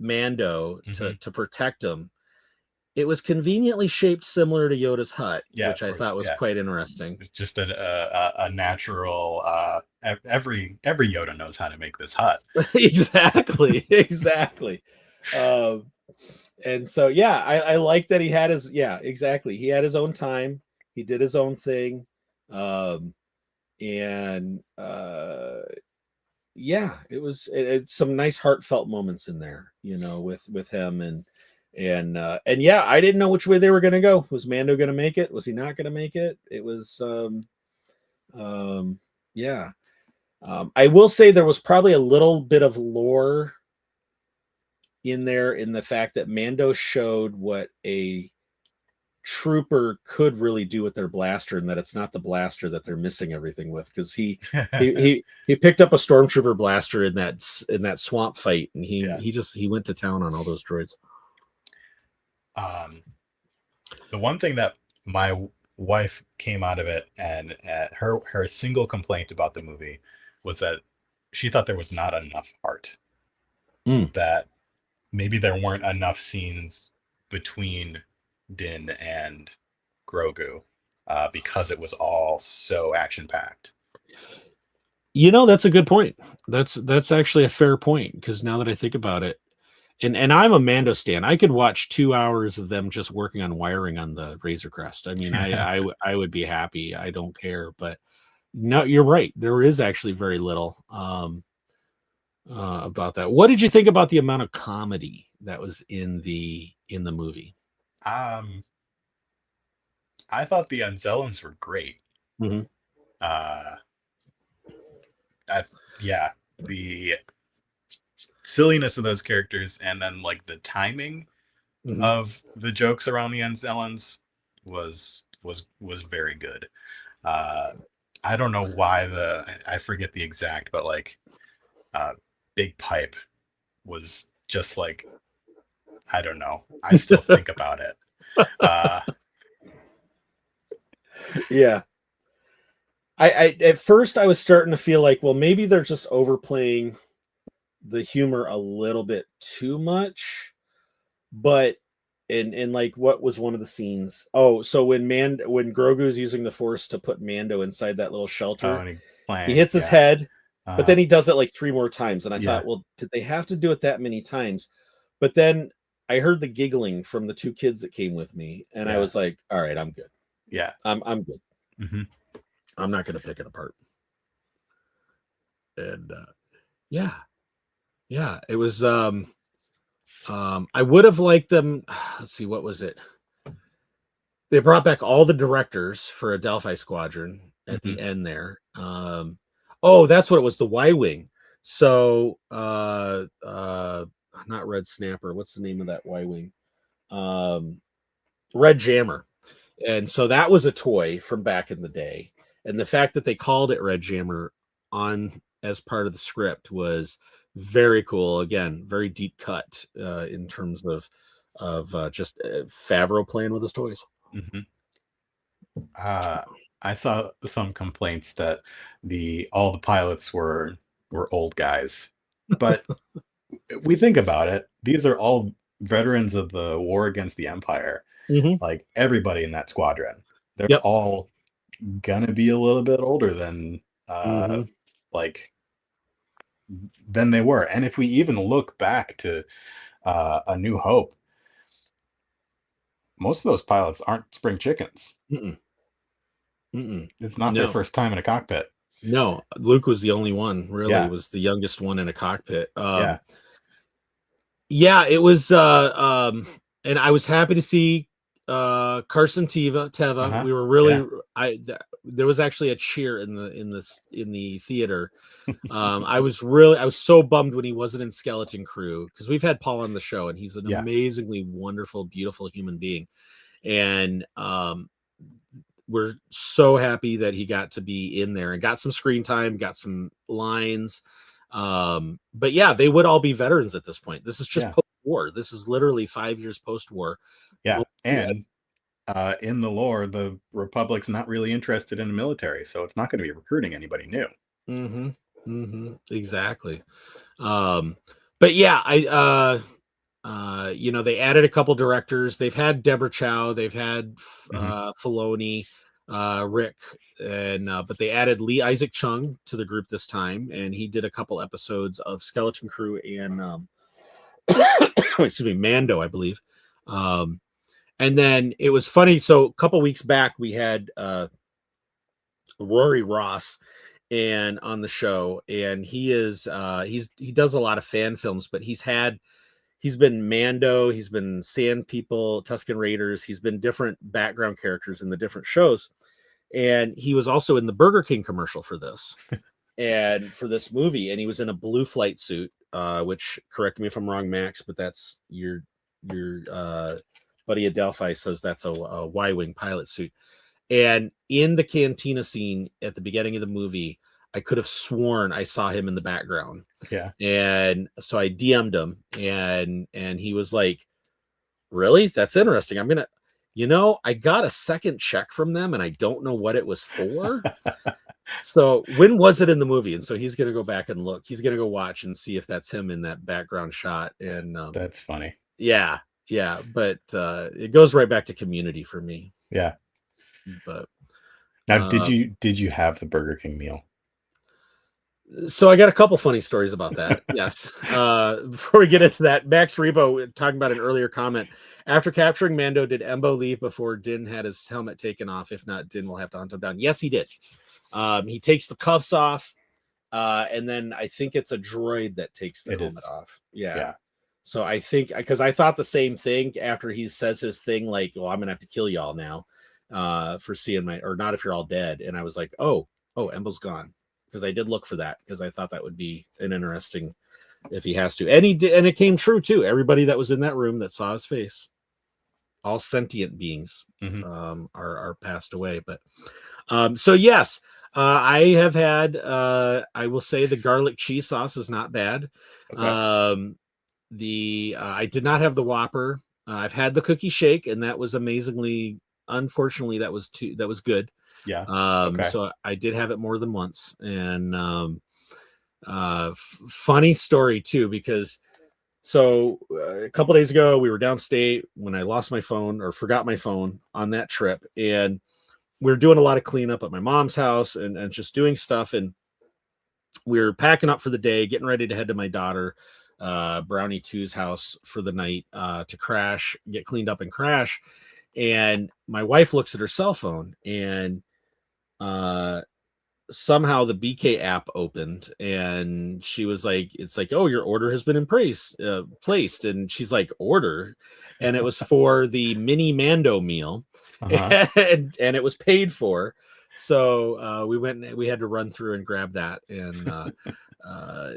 Mando to protect him, it was conveniently shaped similar to Yoda's hut, which I thought was quite interesting. It's just a natural. Every Yoda knows how to make this hut. Exactly. And so I like that he had his exactly. He had his own time. He did his own thing, and it's some nice heartfelt moments in there, with him and I didn't know which way they were going to go. Was Mando going to make it? Was he not going to make it? It was, I will say there was probably a little bit of lore in there in the fact that Mando showed what a trooper could really do with their blaster, and that it's not the blaster that they're missing everything with, because he picked up a stormtrooper blaster in that swamp fight, and he went to town on all those droids. The one thing that my wife came out of it, and her single complaint about the movie was that she thought there was not enough heart. That maybe there weren't enough scenes between Din and Grogu because it was all so action packed. That's a good point. That's actually a fair point, because now that I think about it, and I'm a Mando stan, I could watch 2 hours of them just working on wiring on the Razor Crest. I mean, I would be happy. I don't care. But no, you're right. There is actually very little about that. What did you think about the amount of comedy that was in the movie? I thought the Anzellans were great. silliness of those characters, and then like the timing Mhm. of the jokes around the ends was very good. I don't know why I forget the exact, but like Big Pipe was just like, I don't know. I still think about it. Yeah. I at first I was starting to feel like, well, maybe they're just overplaying the humor a little bit too much. But and like, what was one of the scenes? Oh, so when Grogu's using the Force to put Mando inside that little shelter, And he hits his head, but then he does it like 3 more times, and I Yeah. thought, well, did they have to do it that many times? But then I heard the giggling from the 2 kids that came with me, and I Yeah. was like, all right, I'm good. Yeah. I'm good. hmm I'm not going to pick it apart. And yeah, it was. I would have liked them. Let's see, what was it? They brought back all the directors for Adelphi Squadron at the end there. Oh, that's what it was, the Y-wing. So not Red Snapper. What's the name of that Y-wing? Red Jammer. And so that was a toy from back in the day. And the fact that they called it Red Jammer on as part of the script was very cool. Again, very deep cut in terms of just Favreau playing with his toys. I saw some complaints that all the pilots were old guys, but we think about it. These are all veterans of the war against the Empire. Like everybody in that squadron, they're Yep. all gonna be a little bit older than like than they were. And if we even look back to A New Hope, most of those pilots aren't spring chickens. It's not their first time in a cockpit. No, Luke was the only one, really. Yeah. Was the youngest one in a cockpit. Yeah. Yeah, it was and I was happy to see Carson Teva. We were really there was actually a cheer in the theater. I was so bummed when he wasn't in Skeleton Crew, because we've had Paul on the show and he's an amazingly wonderful, beautiful human being. And we're so happy that he got to be in there and got some screen time, got some lines. But yeah, they would all be veterans at this point. This is just post-war. This is literally 5 years post-war. Yeah. And in the lore, the Republic's not really interested in the military, so it's not going to be recruiting anybody new. Exactly. But yeah, they added a couple directors. They've had Deborah Chow, they've had Filoni, Rick, and but they added Lee Isaac Chung to the group this time, and he did a couple episodes of Skeleton Crew and excuse me, Mando, I believe. And then it was funny. So a couple weeks back, we had Rory Ross and on the show, and he does a lot of fan films, but he's been Mando, he's been Sand People, Tusken Raiders, he's been different background characters in the different shows, and he was also in the Burger King commercial for this and for this movie, and he was in a blue flight suit, which, correct me if I'm wrong, Max, but that's your buddy Adelphi says that's a Y-wing pilot suit. And in the cantina scene at the beginning of the movie, I could have sworn I saw him in the background. Yeah. And so I DM'd him, and he was like, really? That's interesting. I'm gonna, I got a second check from them and I don't know what it was for. So when was it in the movie? And so he's gonna go back and look. He's gonna go watch and see if that's him in that background shot. And that's funny. Yeah. But it goes right back to Community for me. Yeah. But now, did you have the Burger King meal? So I got a couple funny stories about that. Yes. Before we get into that, Max Rebo talking about an earlier comment. After capturing Mando, did Embo leave before Din had his helmet taken off? If not, Din will have to hunt him down. Yes, he did. He takes the cuffs off, and then I think it's a droid that takes the helmet off. Yeah. So I think, because I thought the same thing after he says his thing, like, well, I'm gonna have to kill y'all now for seeing or not if you're all dead. And I was like, oh, Embo's gone. Because I did look for that, because I thought that would be an interesting if he has to. And he did, and it came true too. Everybody that was in that room that saw his face, all sentient beings, are passed away. But so yes, I have had. I will say the garlic cheese sauce is not bad. Okay. I did not have the Whopper. I've had the cookie shake, and that was amazingly. Unfortunately, that was good. Yeah. So I did have it more than once, and funny story too, because a couple days ago we were downstate when I lost my phone or forgot my phone on that trip, and we were doing a lot of cleanup at my mom's house and just doing stuff, and we were packing up for the day, getting ready to head to my daughter Brownie 2's house for the night to crash, get cleaned up and crash. And my wife looks at her cell phone, and somehow the BK app opened, and she was like, it's like, oh, your order has been placed. And she's like, order? And it was for the mini Mando meal, and it was paid for. So we went and we had to run through and grab that. And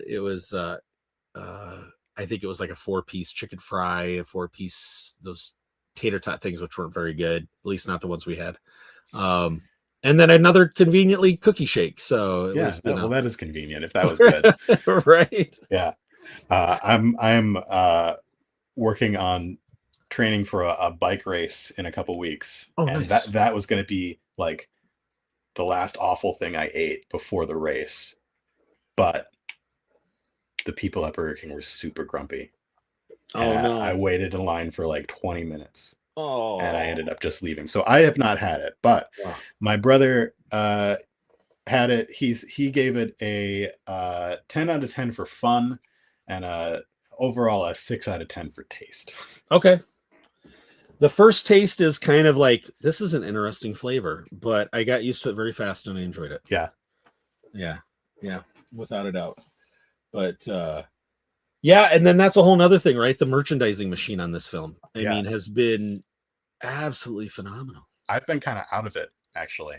it was, I think it was like a 4-piece chicken fry, a 4-piece, those tater tot things, which weren't very good, at least not the ones we had. And then another conveniently cookie shake. So it was, well, that is convenient if that was good. Right. Yeah. I'm working on training for a bike race in a couple weeks. Oh, and nice. that was going to be like the last awful thing I ate before the race. But the people at Burger King were super grumpy. No. I waited in line for like 20 minutes. Oh. And I ended up just leaving. So I have not had it, but my brother had it. He gave it a 10 out of 10 for fun, and overall a 6 out of 10 for taste. Okay. The first taste is kind of like, this is an interesting flavor, but I got used to it very fast and I enjoyed it. Yeah, without a doubt. But yeah, and then that's a whole nother thing, right? The merchandising machine on this film, I mean, has been absolutely phenomenal. I've been kind of out of it, actually.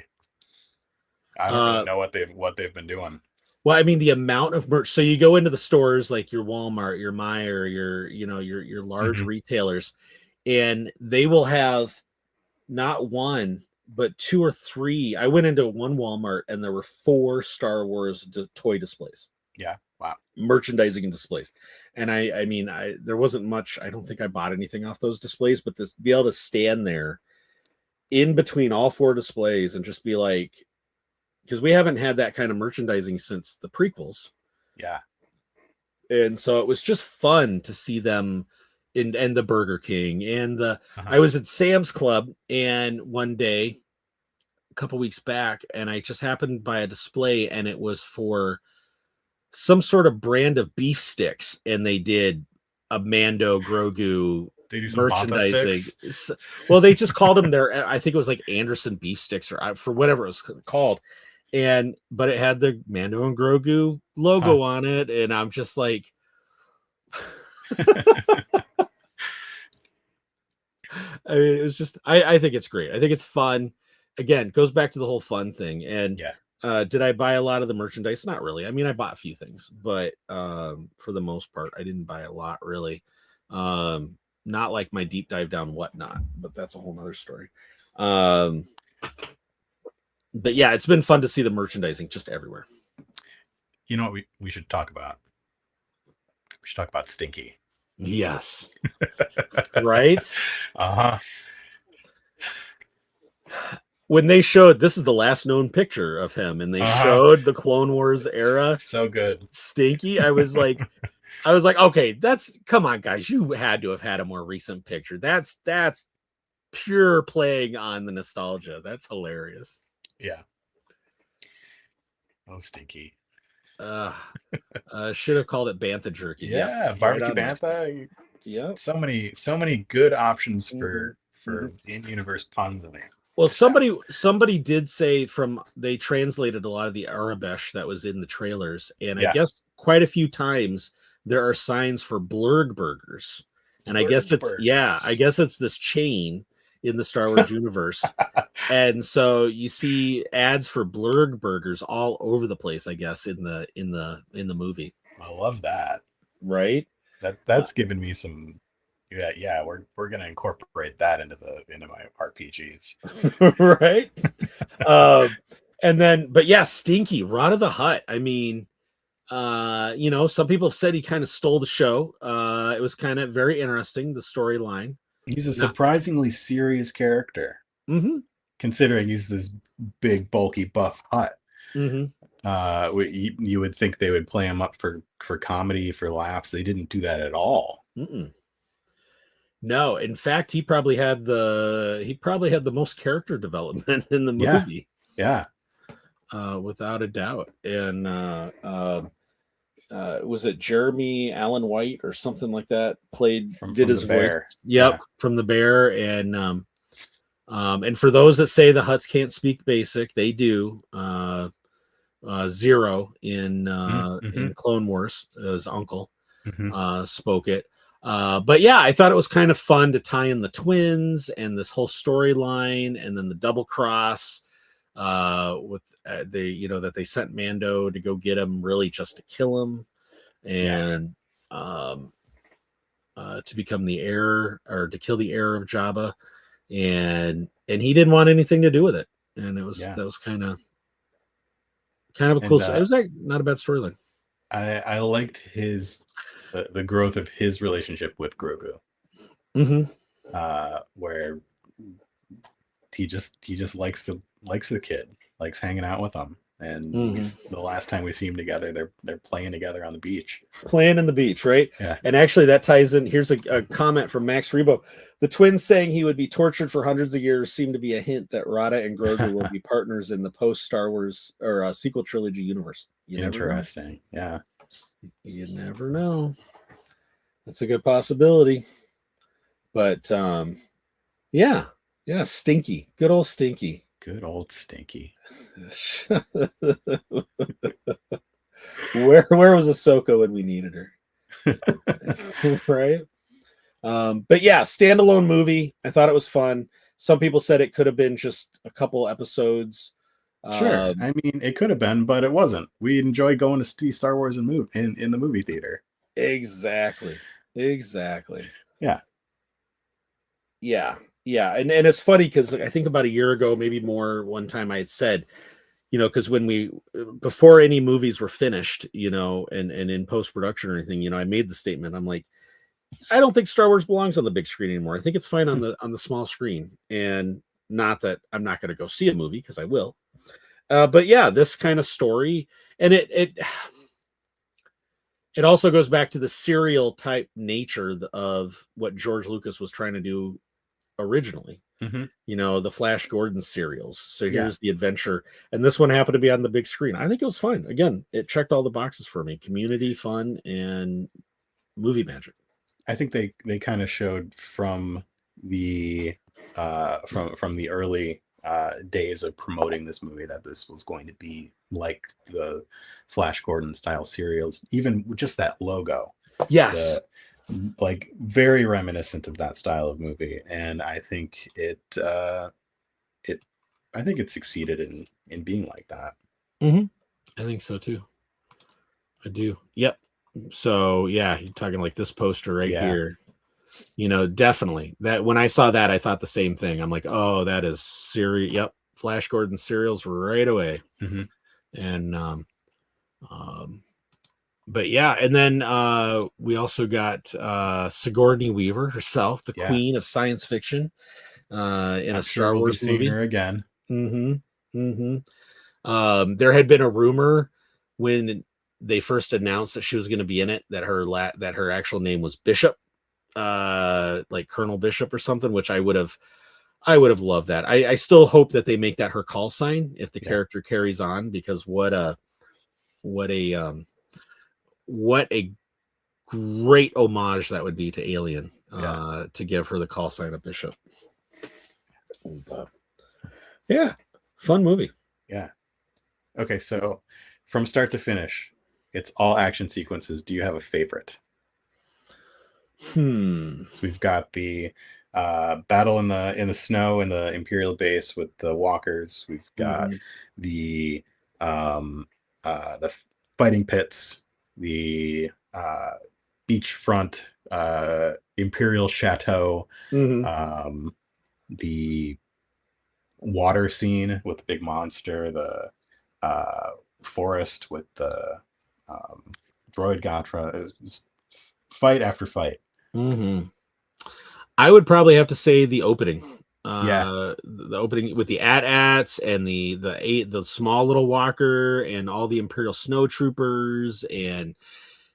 I don't really know what they've been doing. Well, I mean, the amount of merch. So you go into the stores like your Walmart, your Meijer, your large retailers, and they will have not one, but 2 or 3. I went into one Walmart and there were 4 Star Wars toy displays. Yeah. Wow. Merchandising and displays. And I mean, there wasn't much. I don't think I bought anything off those displays, but be able to stand there in between all 4 displays and just be like, because we haven't had that kind of merchandising since the prequels. Yeah. And so it was just fun to see them and the Burger King and I was at Sam's Club, and one day, a couple weeks back, and I just happened by a display, and it was for some sort of brand of beef sticks, and they did a Mando Grogu merchandising. Well, they just called them their, I think it was like Anderson beef sticks or for whatever it was called. But it had the Mando and Grogu logo on it. And I'm just like, I mean, it was just, I think it's great. I think it's fun. Again, goes back to the whole fun thing. And did I buy a lot of the merchandise? Not really. I mean, I bought a few things, but for the most part, I didn't buy a lot, really. Not like my deep dive down whatnot, but that's a whole nother story. But yeah, it's been fun to see the merchandising just everywhere. You know what we should talk about? We should talk about Stinky. Yes. Right? When they showed, this is the last known picture of him, and they showed the Clone Wars era. So good. Stinky. I was like, okay, come on, guys. You had to have had a more recent picture. That's pure playing on the nostalgia. That's hilarious. Yeah. Oh, Stinky. Should have called it Bantha jerky. Yeah, barbecue Bantha. Yeah. So many good options for in-universe puns in there. Well, somebody did say they translated a lot of the Arabesh that was in the trailers, and I guess quite a few times there are signs for Blurg burgers, and I guess it's this chain in the Star Wars universe, and so you see ads for Blurg burgers all over the place. I guess in the movie. I love that. right? That's given me some. Yeah, we're gonna incorporate that into my RPGs. Right. And then, but yeah, Stinky, Rod of the Hutt. I mean, some people have said he kind of stole the show. It was kind of very interesting, the storyline. He's a surprisingly serious character, considering he's this big, bulky, buff Hutt. You would think they would play him up for comedy, for laughs. They didn't do that at all. No, in fact, he probably had the most character development in the movie. Yeah. Without a doubt. And was it Jeremy Allen White or something like that did his voice? Yep, from the Bear. And for those that say the Hutts can't speak basic, they do. Zero in Clone Wars, his uncle spoke it. But yeah, I thought it was kind of fun to tie in the twins and this whole storyline, and then the double cross with that they sent Mando to go get him, really just to kill him, and to become the heir, or to kill the heir of Jabba, and he didn't want anything to do with it, and it was that was kind of a cool. It was like not a bad storyline. I liked the growth of his relationship with Grogu, where he just likes the kid, likes hanging out with him, and the last time we see him together, they're playing together on the beach. Playing in the beach, right? Yeah. And actually, that ties in. Here's a comment from Max Rebo. The twins saying he would be tortured for hundreds of years seemed to be a hint that Rada and Grogu will be partners in the post Star Wars or sequel trilogy universe. Interesting. Yeah. You never know. That's a good possibility. But yeah, Stinky. Good old Stinky. Good old Stinky. Where was Ahsoka when we needed her? Right? But yeah, standalone movie. I thought it was fun. Some people said it could have been just a couple episodes. Sure. I mean, it could have been, but it wasn't. We enjoy going to see Star Wars in the movie theater. Exactly. Yeah. And it's funny because I think about a year ago, maybe more, one time I had said, because before any movies were finished, and in post-production or anything, I made the statement. I'm like, I don't think Star Wars belongs on the big screen anymore. I think it's fine on the small screen. And not that I'm not going to go see a movie, because I will. But yeah, this kind of story, and it also goes back to the serial type nature of what George Lucas was trying to do originally. The Flash Gordon serials. So here's the adventure, and this one happened to be on the big screen. I think it was fine. Again, it checked all the boxes for me: community, fun, and movie magic. I think they kind of showed from the early days of promoting this movie that this was going to be like the Flash Gordon style serials, even just that logo. Yes. Like very reminiscent of that style of movie, and I think it succeeded in being like that. I think so too. I do. Yep. So yeah, you're talking like this poster right here. Definitely that when I saw that, I thought the same thing. I'm like, oh, that is serious. Yep. Flash Gordon serials right away. And but yeah, and then we also got Sigourney Weaver herself, the queen of science fiction, in a Star Wars movie. Her again. There had been a rumor when they first announced that she was going to be in it that her actual name was Bishop, like Colonel Bishop or something, which I would have loved that. I still hope that they make that her call sign if the character carries on, because what a great homage that would be to Alien, to give her the call sign of Bishop. Yeah, fun movie. Yeah. Okay, so from start to finish, it's all action sequences. Do you have a favorite? So we've got the battle in the snow in the Imperial base with the walkers. We've got the fighting pits, the beachfront Imperial Chateau, Mhm. the water scene with the big monster, the forest with the droid Gatra, is just fight after fight. Mhm. I would probably have to say the opening. Yeah. The opening with the AT-ATs and the small little walker and all the Imperial snow troopers and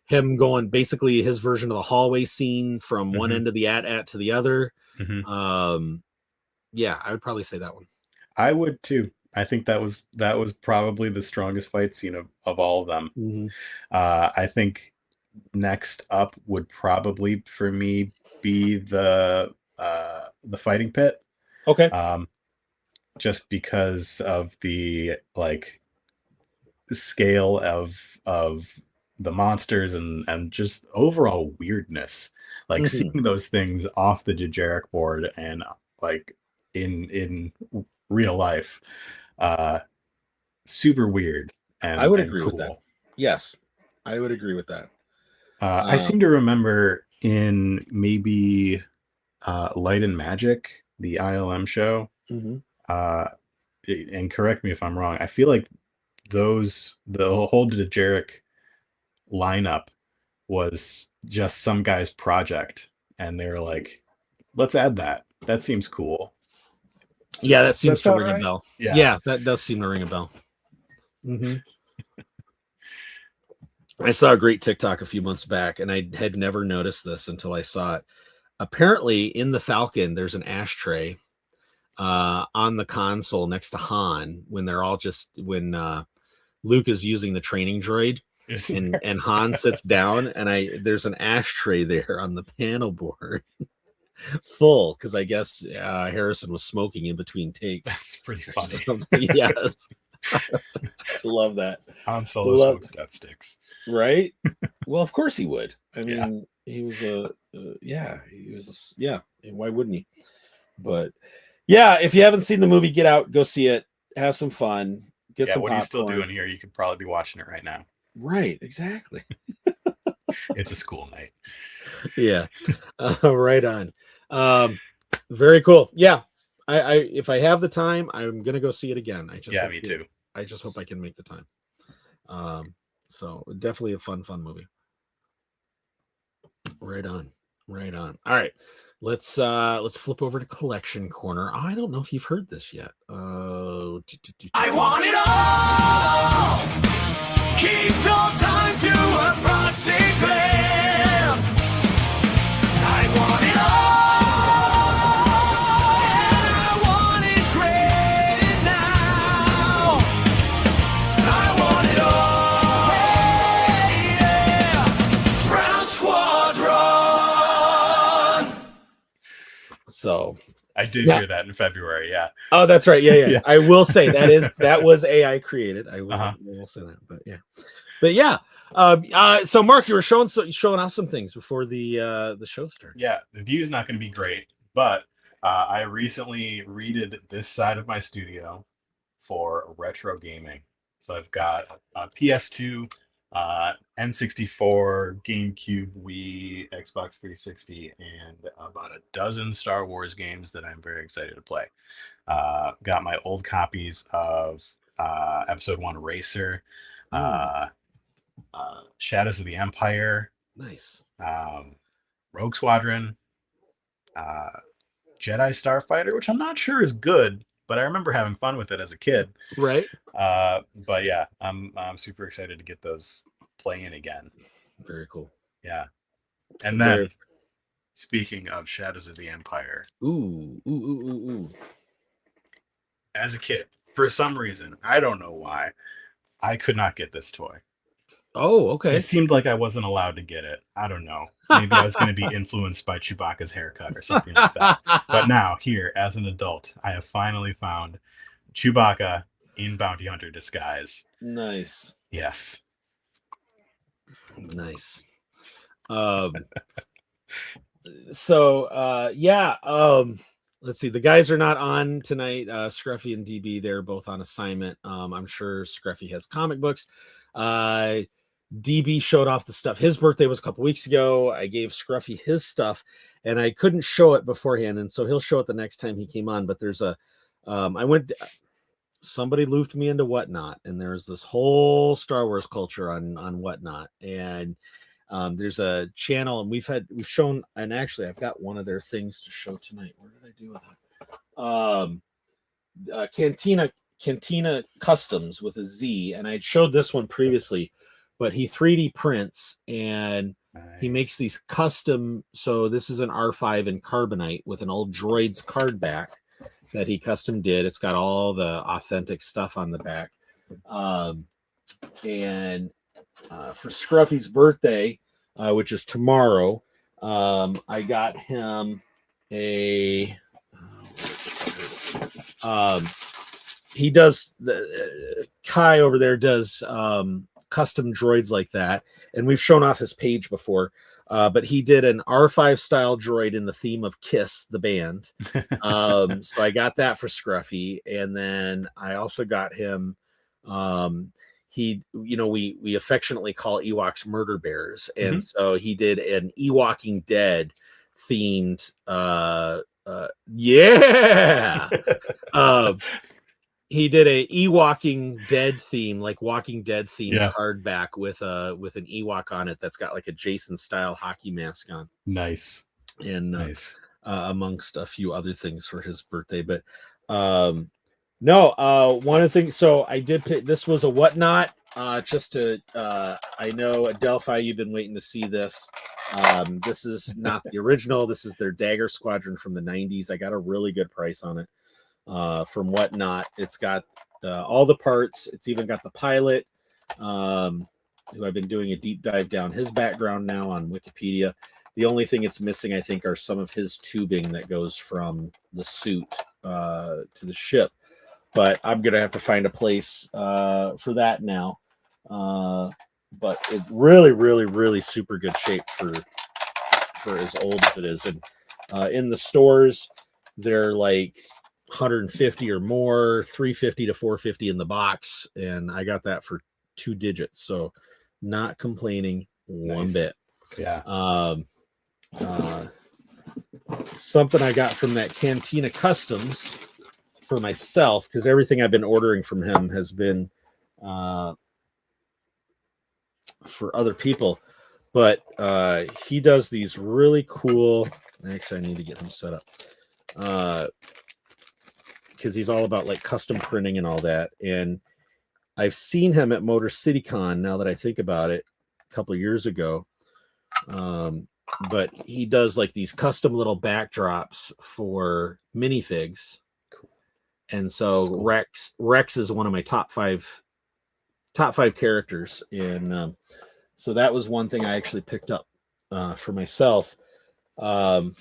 him going basically his version of the hallway scene from one Mhm. end of the AT-AT to the other. Mhm. Yeah, I would probably say that one. I would too. I think that was probably the strongest fight scene of all of them. Mhm. I think next up would probably for me be the fighting pit. Okay. Just because of the scale of the monsters and just overall weirdness. Like Mhm. seeing those things off the Dejarik board and like in real life, uh, super weird I would and agree with that. cool. Yes, I would agree with that. I seem to remember in maybe Light and Magic, the ILM show. Mhm. Uh, and correct me if I'm wrong. I feel like the whole Dejarik lineup was just some guy's project, and they were like, "Let's add that. That seems cool." Yeah, that Does seems to sound ring a right? bell. Yeah. Yeah, that does seem to ring a bell. Mhm. I saw a great TikTok a few months back, and I had never noticed this until I saw it. Apparently, in the Falcon, there's an ashtray on the console next to Han when they're all just when Luke is using the training droid, and Han sits down, and there's an ashtray there on the panel board full because I guess Harrison was smoking in between takes. That's pretty or funny. something. Yes, I love that. Han Solo Love smokes death sticks. right. Well, of course he would. I Yeah. mean, he was yeah. Why wouldn't he? But yeah, if you haven't seen the movie, get out, go see it, have some fun, get Yeah, some what are you still popcorn. doing here? You could probably be watching it right now. Right, exactly. It's a school night. Yeah, right on. Very cool. Yeah, I if I have the time, I'm gonna go see it again. Yeah, me too. I just hope I can make the time. So definitely a fun movie. Right on. Right on. All right. Let's flip over to collection corner. I don't know if you've heard this yet. I want it all. Keep all time to a proxy glam. I want it all. And I want it great now. I want it all. Yeah. Brown Squadron. So I did hear that in February. Yeah. Oh, that's right. Yeah. Yeah. I will say that was AI created. I will say that. But yeah. So Mark, you were showing off some things before the show started. Yeah, the view's not going to be great, but I recently redid this side of my studio for retro gaming. So I've got a PS2, N64, GameCube, Wii, Xbox 360, and about a dozen Star Wars games that I'm very excited to play. Got my old copies of Episode 1 Racer, Shadows of the Empire, nice, Rogue Squadron, Jedi Starfighter, which I'm not sure is good, but I remember having fun with it as a kid. Right. But yeah, I'm super excited to get those playing again. Very cool. Yeah. And then speaking of Shadows of the Empire. Ooh. As a kid, for some reason, I don't know why, I could not get this toy. Oh, okay. It seemed like I wasn't allowed to get it. I don't know. Maybe I was going to be influenced by Chewbacca's haircut or something like that. But now, here, as an adult, I have finally found Chewbacca in Bounty Hunter disguise. Nice. Yes. Nice. Let's see. The guys are not on tonight. Scruffy and DB, they're both on assignment. I'm sure Scruffy has comic books. DB showed off the stuff. His birthday was a couple weeks ago. I gave Scruffy his stuff, and I couldn't show it beforehand, and so he'll show it the next time he came on. But there's a, somebody looped me into Whatnot, and there's this whole Star Wars culture on Whatnot, and there's a channel, and we've shown, and actually I've got one of their things to show tonight. Where did I do with it? Cantina Customs with a Z, and I showed this one previously, but he 3D prints and he makes these custom. So this is an R5 in carbonite with an old Droids card back that he custom did. It's got all the authentic stuff on the back. And for Scruffy's birthday, which is tomorrow, I got him a he does Kai over there does custom droids like that, and we've shown off his page before, but he did an R5 style droid in the theme of Kiss the band. So I got that for Scruffy, and then I also got him we affectionately call Ewoks murder bears, and so he did an Ewoking Dead themed he did a Ewoking Dead theme, like Walking Dead theme card back with an Ewok on it that's got like a Jason style hockey mask on. Nice. And amongst a few other things for his birthday. But one of the things, so I did pick, this was a Whatnot, just to I know Adelphi, you've been waiting to see this. This is not the original. This is their Dagger Squadron from the 90s. I got a really good price on it from Whatnot. It's got all the parts. It's even got the pilot, who I've been doing a deep dive down his background now on Wikipedia. The only thing it's missing, I think, are some of his tubing that goes from the suit to the ship. But I'm going to have to find a place for that now. But it really, really, really super good shape for as old as it is. And in the stores, they're like 150 or more, 350 to 450 in the box. And I got that for 2 digits. So not complaining one bit. Yeah. Something I got from that Cantina Customs for myself, because everything I've been ordering from him has been for other people, but he does these really cool, actually I need to get him set up because he's all about like custom printing and all that. And I've seen him at Motor City Con, now that I think about it, a couple of years ago. But he does like these custom little backdrops for minifigs. Cool. And so cool. Rex is one of my top five characters. And so that was one thing I actually picked up for myself. And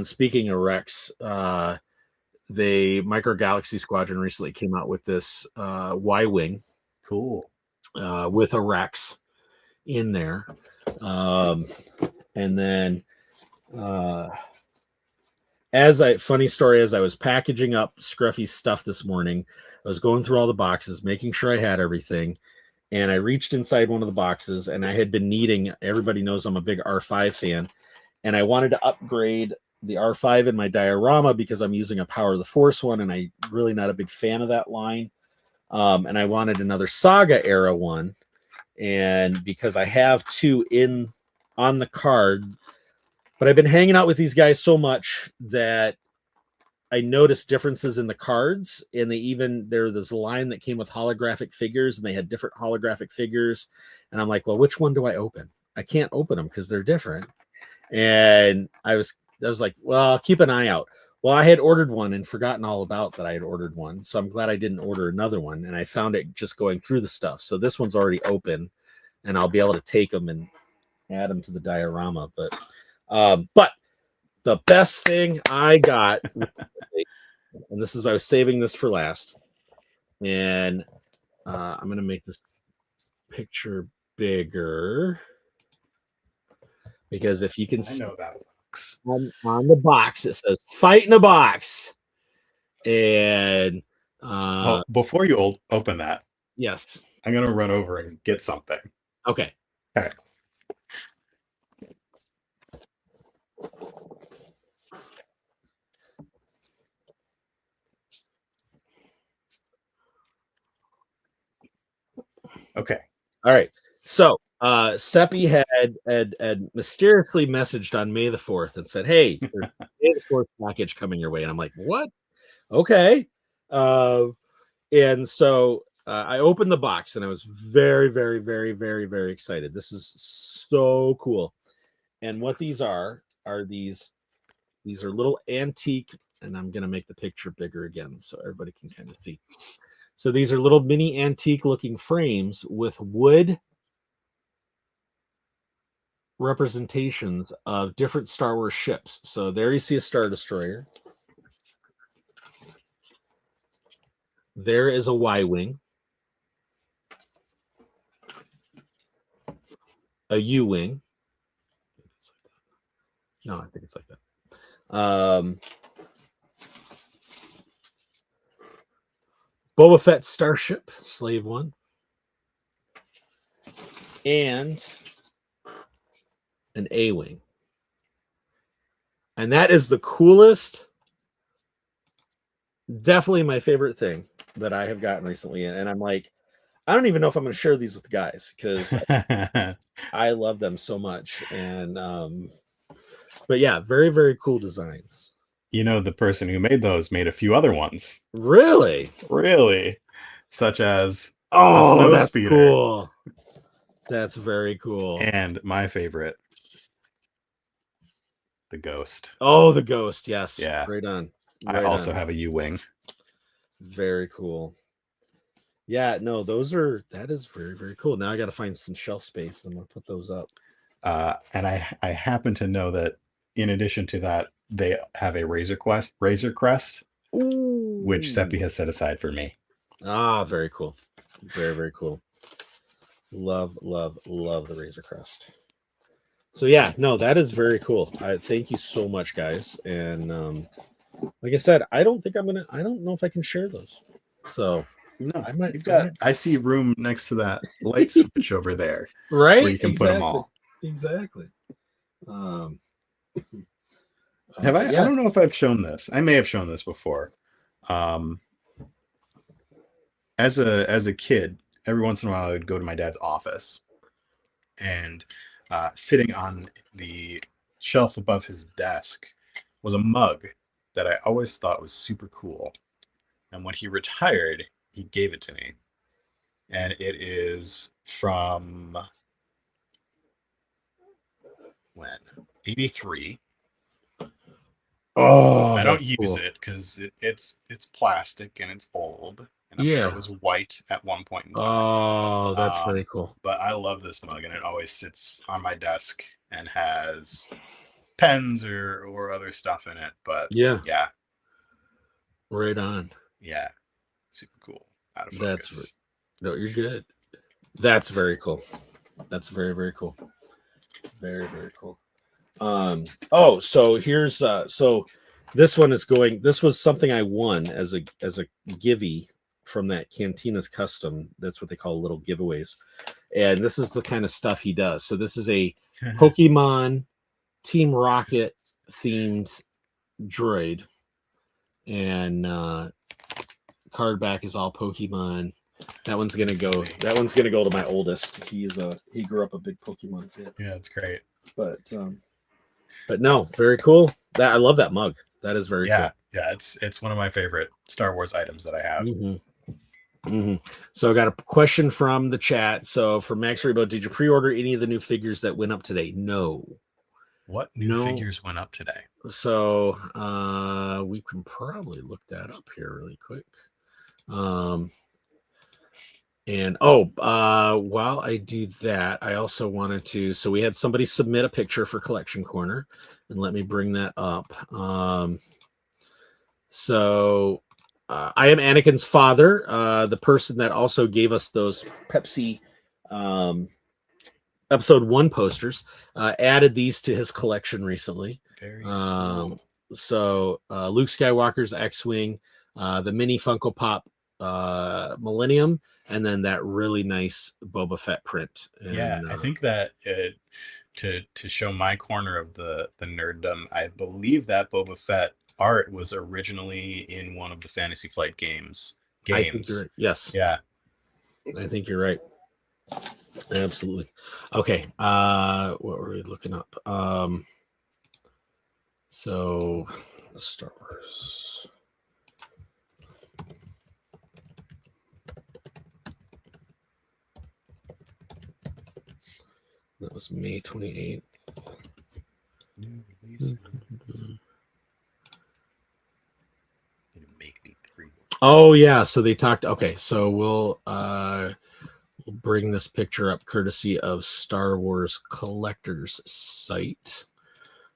speaking of Rex, the Micro Galaxy Squadron recently came out with this Y-Wing. Cool. With a Rex in there. And then funny story, as I was packaging up Scruffy's stuff this morning, I was going through all the boxes, making sure I had everything. And I reached inside one of the boxes, and I had been needing, everybody knows I'm a big R5 fan, and I wanted to upgrade the R5 in my diorama because I'm using a Power of the Force one, and I'm really not a big fan of that line. And I wanted another Saga era one. And because I have 2 on the card, but I've been hanging out with these guys so much that I noticed differences in the cards, and there's a line that came with holographic figures, and they had different holographic figures. And I'm like, well, which one do I open? I can't open them because they're different. And I was like, well, I'll keep an eye out. Well, I had ordered one and forgotten all about that I had ordered one. So I'm glad I didn't order another one. And I found it just going through the stuff. So this one's already open, and I'll be able to take them and add them to the diorama. But the best thing I got, and this is, I was saving this for last, and I'm going to make this picture bigger because if you can see, I know that box. On the box, it says "Fight in a Box." And before you open that, yes, I'm going to run over and get something. Okay. Okay. Okay. All right. So Seppi had mysteriously messaged on May the 4th and said, "Hey, there's a May the 4th package coming your way." And I'm like, "What? Okay." And so I opened the box and I was very, very, very, very, very excited. This is so cool. And what these are these are little antique, and I'm going to make the picture bigger again so everybody can kind of see. So these are little mini antique looking frames with wood representations of different Star Wars ships. So there you see a Star Destroyer. There is a Y-Wing. A U-Wing. No, I think it's like that. Boba Fett Starship, Slave One. And an A-Wing. And that is the coolest, definitely my favorite thing that I have gotten recently. And I'm like, I don't even know if I'm going to share these with the guys because I love them so much. And but yeah, very, very cool designs. You know, the person who made those made a few other ones. Really? Really? Such as Oh, that's Snowspeeder. cool. That's very cool. And my favorite, the Ghost. Oh, the Ghost. Yes. Yeah. Right on. I also have a U-Wing. Very cool. Yeah, no, that is very, very cool. Now I got to find some shelf space. I'm going to put those up. And I happen to know that in addition to that, they have a Razor Crest, Ooh. which Seppi has set aside for me. Ah, very cool. Very, very cool. Love, love, love the Razor Crest. So yeah, no, that is very cool. Thank you so much, guys. And like I said, I don't know if I can share those. So no, I might. I see room next to that light switch over there, right? Where you can put them all. Exactly. Have I? Yeah. I don't know if I've shown this. I may have shown this before. As a kid, every once in a while, I would go to my dad's office, and sitting on the shelf above his desk was a mug that I always thought was super cool. And when he retired, he gave it to me, and it is from when 83. Oh, I don't use it because it's plastic and it's old, and I'm sure it was white at one point in time. Oh, that's very cool. But I love this mug, and it always sits on my desk and has pens or other stuff in it. But yeah, right on. Yeah, super cool. Out of focus. No, you're good. That's very cool. That's very, very cool. Very, very cool. So here's so this one is going. This was something I won as a givey from that Cantina's Custom. That's what they call little giveaways. And this is the kind of stuff he does. So this is a Pokemon Team Rocket themed droid, and card back is all Pokemon. That one's gonna go to my oldest. He grew up a big Pokemon fan. Yeah, it's great. But no, very cool. I love that mug. That is very cool. Yeah, it's one of my favorite Star Wars items that I have. So I got a question from the chat. So for Max Rebo, did you pre-order any of the new figures that went up today? No. What new figures went up today? So we can probably look that up here really quick. And while I do that, I also wanted to. So we had somebody submit a picture for Collection Corner, and let me bring that up. So I am Anakin's father, the person that also gave us those Pepsi episode 1 posters, added these to his collection recently. Very cool. So Luke Skywalker's X-Wing, the mini Funko Pop Millennium, and then that really nice Boba Fett print. And, I think that to show my corner of the nerddom, I believe that Boba Fett art was originally in one of the Fantasy Flight games. I think you're right. Yes. Yeah. I think you're right. Absolutely. Okay. What were we looking up? So Star Wars. That was May 28th. New releases. Make me pre. Oh yeah, so they talked. Okay, so we'll bring this picture up courtesy of Star Wars Collectors site.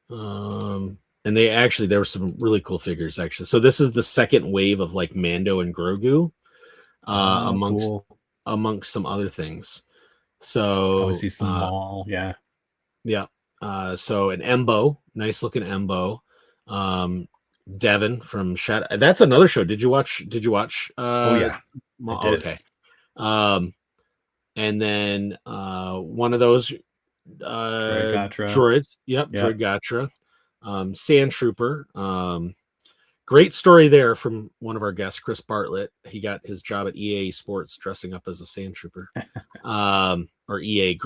And there were some really cool figures actually. So this is the second wave of like Mando and Grogu, amongst some other things. So I see some Maul, yeah. So an Embo, nice looking Embo. Devin from Shadow. That's another show. Did you watch? Oh yeah, I did. Okay. And then one of those droids. Yep, Droid Gatra. Sand Trooper. Great story there from one of our guests, Chris Bartlett. He got his job at EA Sports dressing up as a Sand Trooper, or EA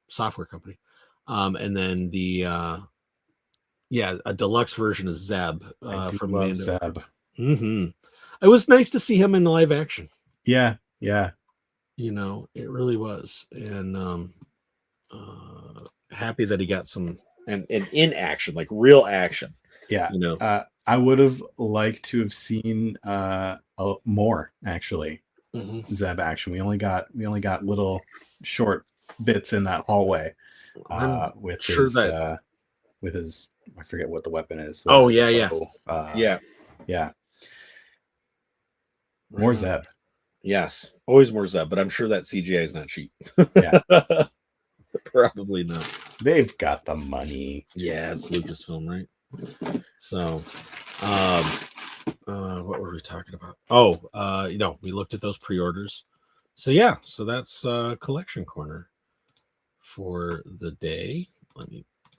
software company. And then a deluxe version of Zeb from Mando. Zeb. Mm-hmm. It was nice to see him in the live action. Yeah. You know, it really was, and happy that he got some and in action, like real action. Yeah, you know, I would have liked to have seen more actually. Zeb action. We only got little short bits in that hallway with his I forget what the weapon is. Yeah. More Zeb. Yes, always more Zeb, but I'm sure that CGI is not cheap. Yeah. Probably not. They've got the money. Yeah, it's Lucasfilm, right? So, what were we talking about? Oh, we looked at those pre-orders. So yeah, so that's collection corner for the day. I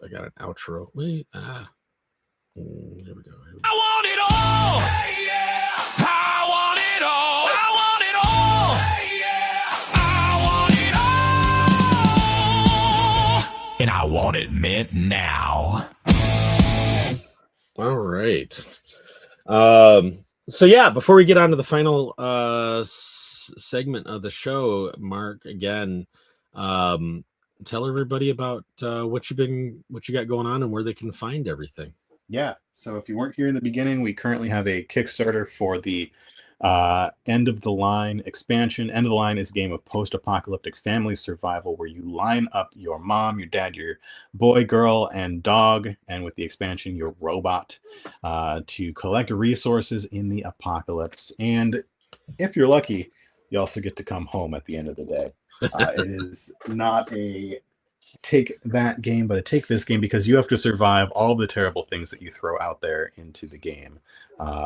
got an outro. Wait, here we go. I want it all. Hey, yeah. I want it all. I want it all. Hey, yeah. I want it all. And I want it mint now. All right. So yeah, before we get on to the final segment of the show, Mark, again, tell everybody about what you got going on and where they can find everything. Yeah. So if you weren't here in the beginning, we currently have a Kickstarter for the End of the Line expansion. End of the Line is a game of post-apocalyptic family survival where you line up your mom, your dad, your boy, girl, and dog, and with the expansion, your robot, to collect resources in the apocalypse. And if you're lucky, you also get to come home at the end of the day. It is not a take that game, but a take this game, because you have to survive all the terrible things that you throw out there into the game,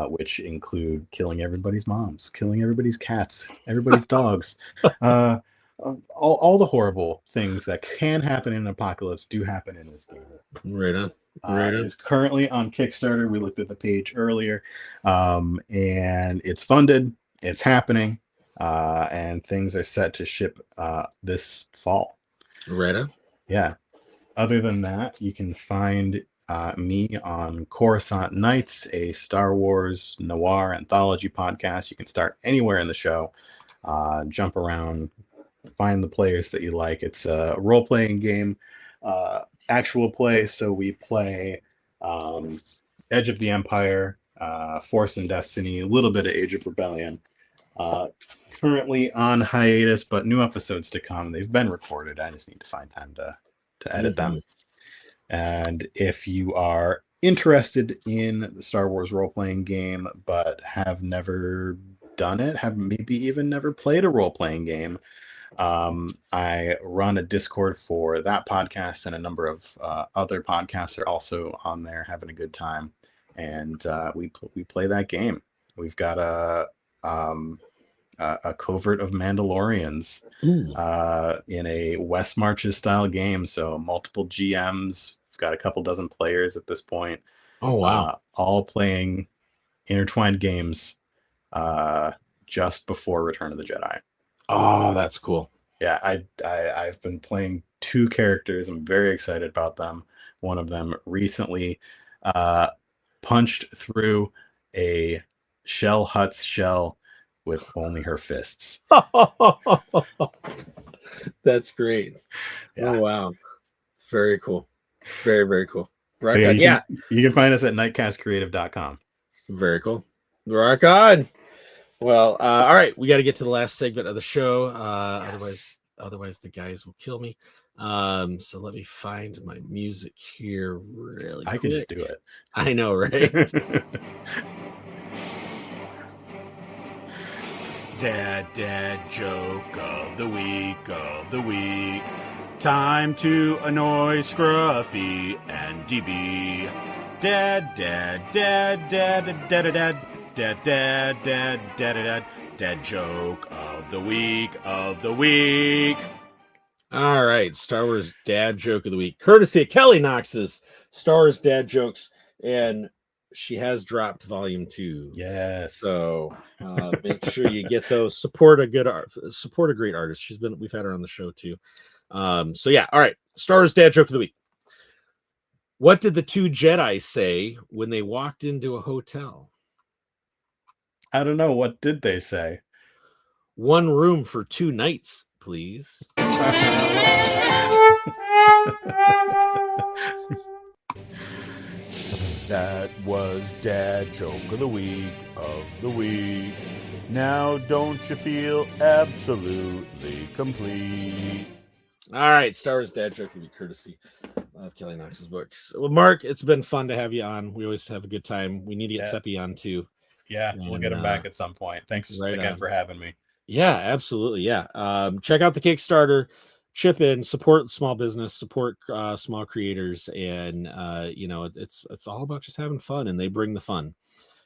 which include killing everybody's moms, killing everybody's cats, everybody's dogs. All the horrible things that can happen in an apocalypse do happen in this game. Right on. It is currently on Kickstarter. We looked at the page earlier, and it's funded. It's happening, and things are set to ship this fall. Right on. Yeah. Other than that, you can find me on Coruscant Nights, a Star Wars noir anthology podcast. You can start anywhere in the show, jump around, find the players that you like. It's a role-playing game, actual play. So we play Edge of the Empire, Force and Destiny, a little bit of Age of Rebellion. Currently on hiatus, but new episodes to come. They've been recorded. I just need to find time to edit them. And if you are interested in the Star Wars role-playing game, but have never done it, have maybe even never played a role-playing game, I run a Discord for that podcast, and a number of other podcasts are also on there having a good time. And we play that game. We've got a covert of Mandalorians in a West Marches style game. So multiple GMs. We've got a couple dozen players at this point. Oh wow! All playing intertwined games just before Return of the Jedi. Oh, that's cool. Yeah, I've been playing 2 characters. I'm very excited about them. One of them recently punched through a Shell Hut's shell with only her fists. That's great. Yeah. Oh wow, very cool, very very cool. Rock So, on. You can find us at nightcastcreative.com. Very cool. Rock on. Well, all right, we got to get to the last segment of the show. Otherwise the guys will kill me. So let me find my music here really quick. I can just do it. I know, right? Dad joke of the week. Time to annoy Scruffy and DB. Dad joke of the week. All right, Star Wars dad joke of the week, courtesy of Kelly Knox's Star Wars dad jokes, and she has dropped volume 2. Yes. So make sure you get those. Support a great artist. We've had her on the show too. So yeah, all right. Star Wars dad joke of the week. What did the 2 Jedi say when they walked into a hotel? I don't know. What did they say? 1 room for 2 nights, please. That was dad joke of the week. Now don't you feel absolutely complete? All right, Star Wars dad joke of the week, courtesy of Kelly Knox's books. Well, Mark, it's been fun to have you on. We always have a good time. We need to get Seppi on too. Yeah, we'll get him back at some point. Thanks again for having me. Yeah, absolutely. Yeah. Check out the Kickstarter, chip in, support small business, support small creators. And, it's all about just having fun, and they bring the fun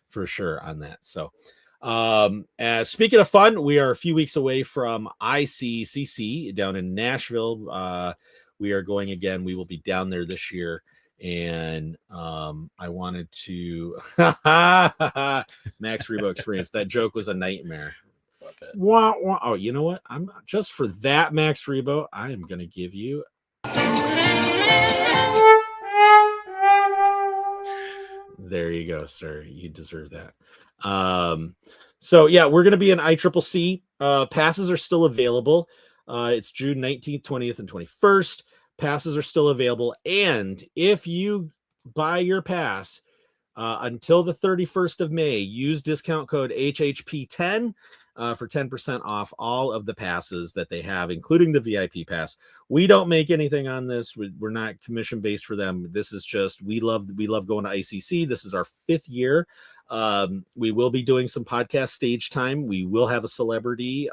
for sure on that. So speaking of fun, we are a few weeks away from ICCC down in Nashville. We are going again. We will be down there this year. And I wanted to Max Rebo experience. That joke was a nightmare. Wah, wah. Oh, you know what? I'm just for that, Max Rebo, I am gonna give you there you go, sir. You deserve that. So yeah, we're gonna be in ICCC. Passes are still available. It's June 19th, 20th, and 21st. Passes are still available, and if you buy your pass until the 31st of May, use discount code HHP10 for 10% off all of the passes that they have, including the VIP pass. We don't make anything on this. We're not commission based for them. This is just we love going to ICC. This is our 5th year. We will be doing some podcast stage time. We will have a celebrity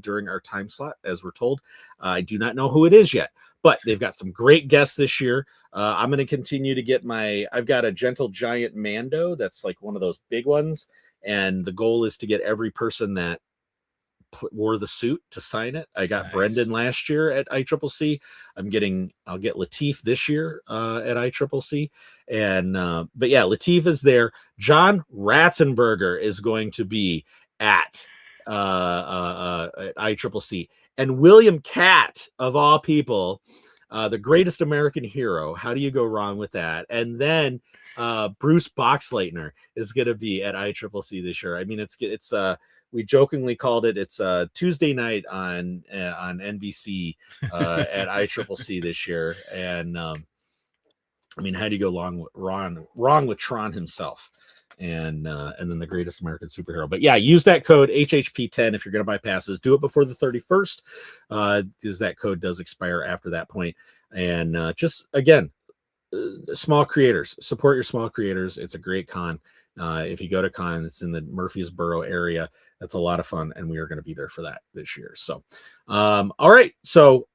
during our time slot, as we're told. I do not know who it is yet, but they've got some great guests this year. I'm going to continue to get I've got a Gentle Giant Mando. That's like one of those big ones. And the goal is to get every person that wore the suit to sign it. I got Brendan last year at ICCC. I'll get Lateef this year at ICCC. And, but yeah, Lateef is there. John Ratzenberger is going to be at ICCC. And William Catt, of all people, the greatest American hero. How do you go wrong with that? And then Bruce Boxleitner is going to be at ICCC this year. I mean, it's we jokingly called it's Tuesday night on NBC at ICCC this year. And I mean, how do you go wrong with Tron himself? And then the greatest American superhero. But yeah, use that code HHP10 if you're going to buy passes. Do it before the 31st, because that code does expire after that point. And just again, small creators, support your small creators. It's a great con, If you go to con, it's in the Murfreesboro area. That's a lot of fun, and we are going to be there for that this year. So, all right. So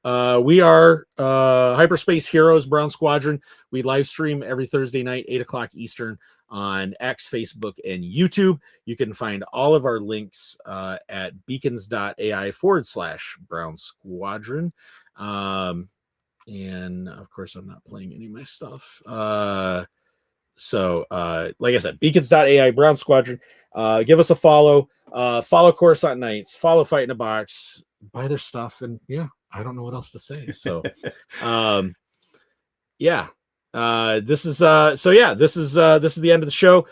we are Hyperspace Heroes Brown Squadron. We live stream every Thursday night, 8 o'clock Eastern on X, Facebook, and YouTube. You can find all of our links at beacons.ai/Brown Squadron. And of course, I'm not playing any of my stuff. So, like I said, beacons.ai Brown Squadron. Give us a follow. Follow Coruscant Knights. Follow Fight in a Box. Buy their stuff, and yeah, I don't know what else to say. So, yeah. This is the end of the show.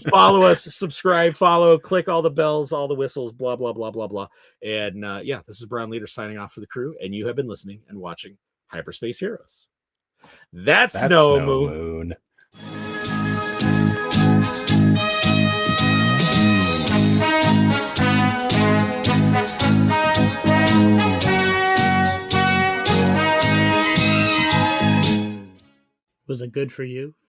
Follow us, subscribe, follow, click all the bells, all the whistles, blah blah blah blah blah. And yeah, this is Brown Leader signing off for the crew, and you have been listening and watching Hyperspace Heroes. That's no moon. Was it good for you?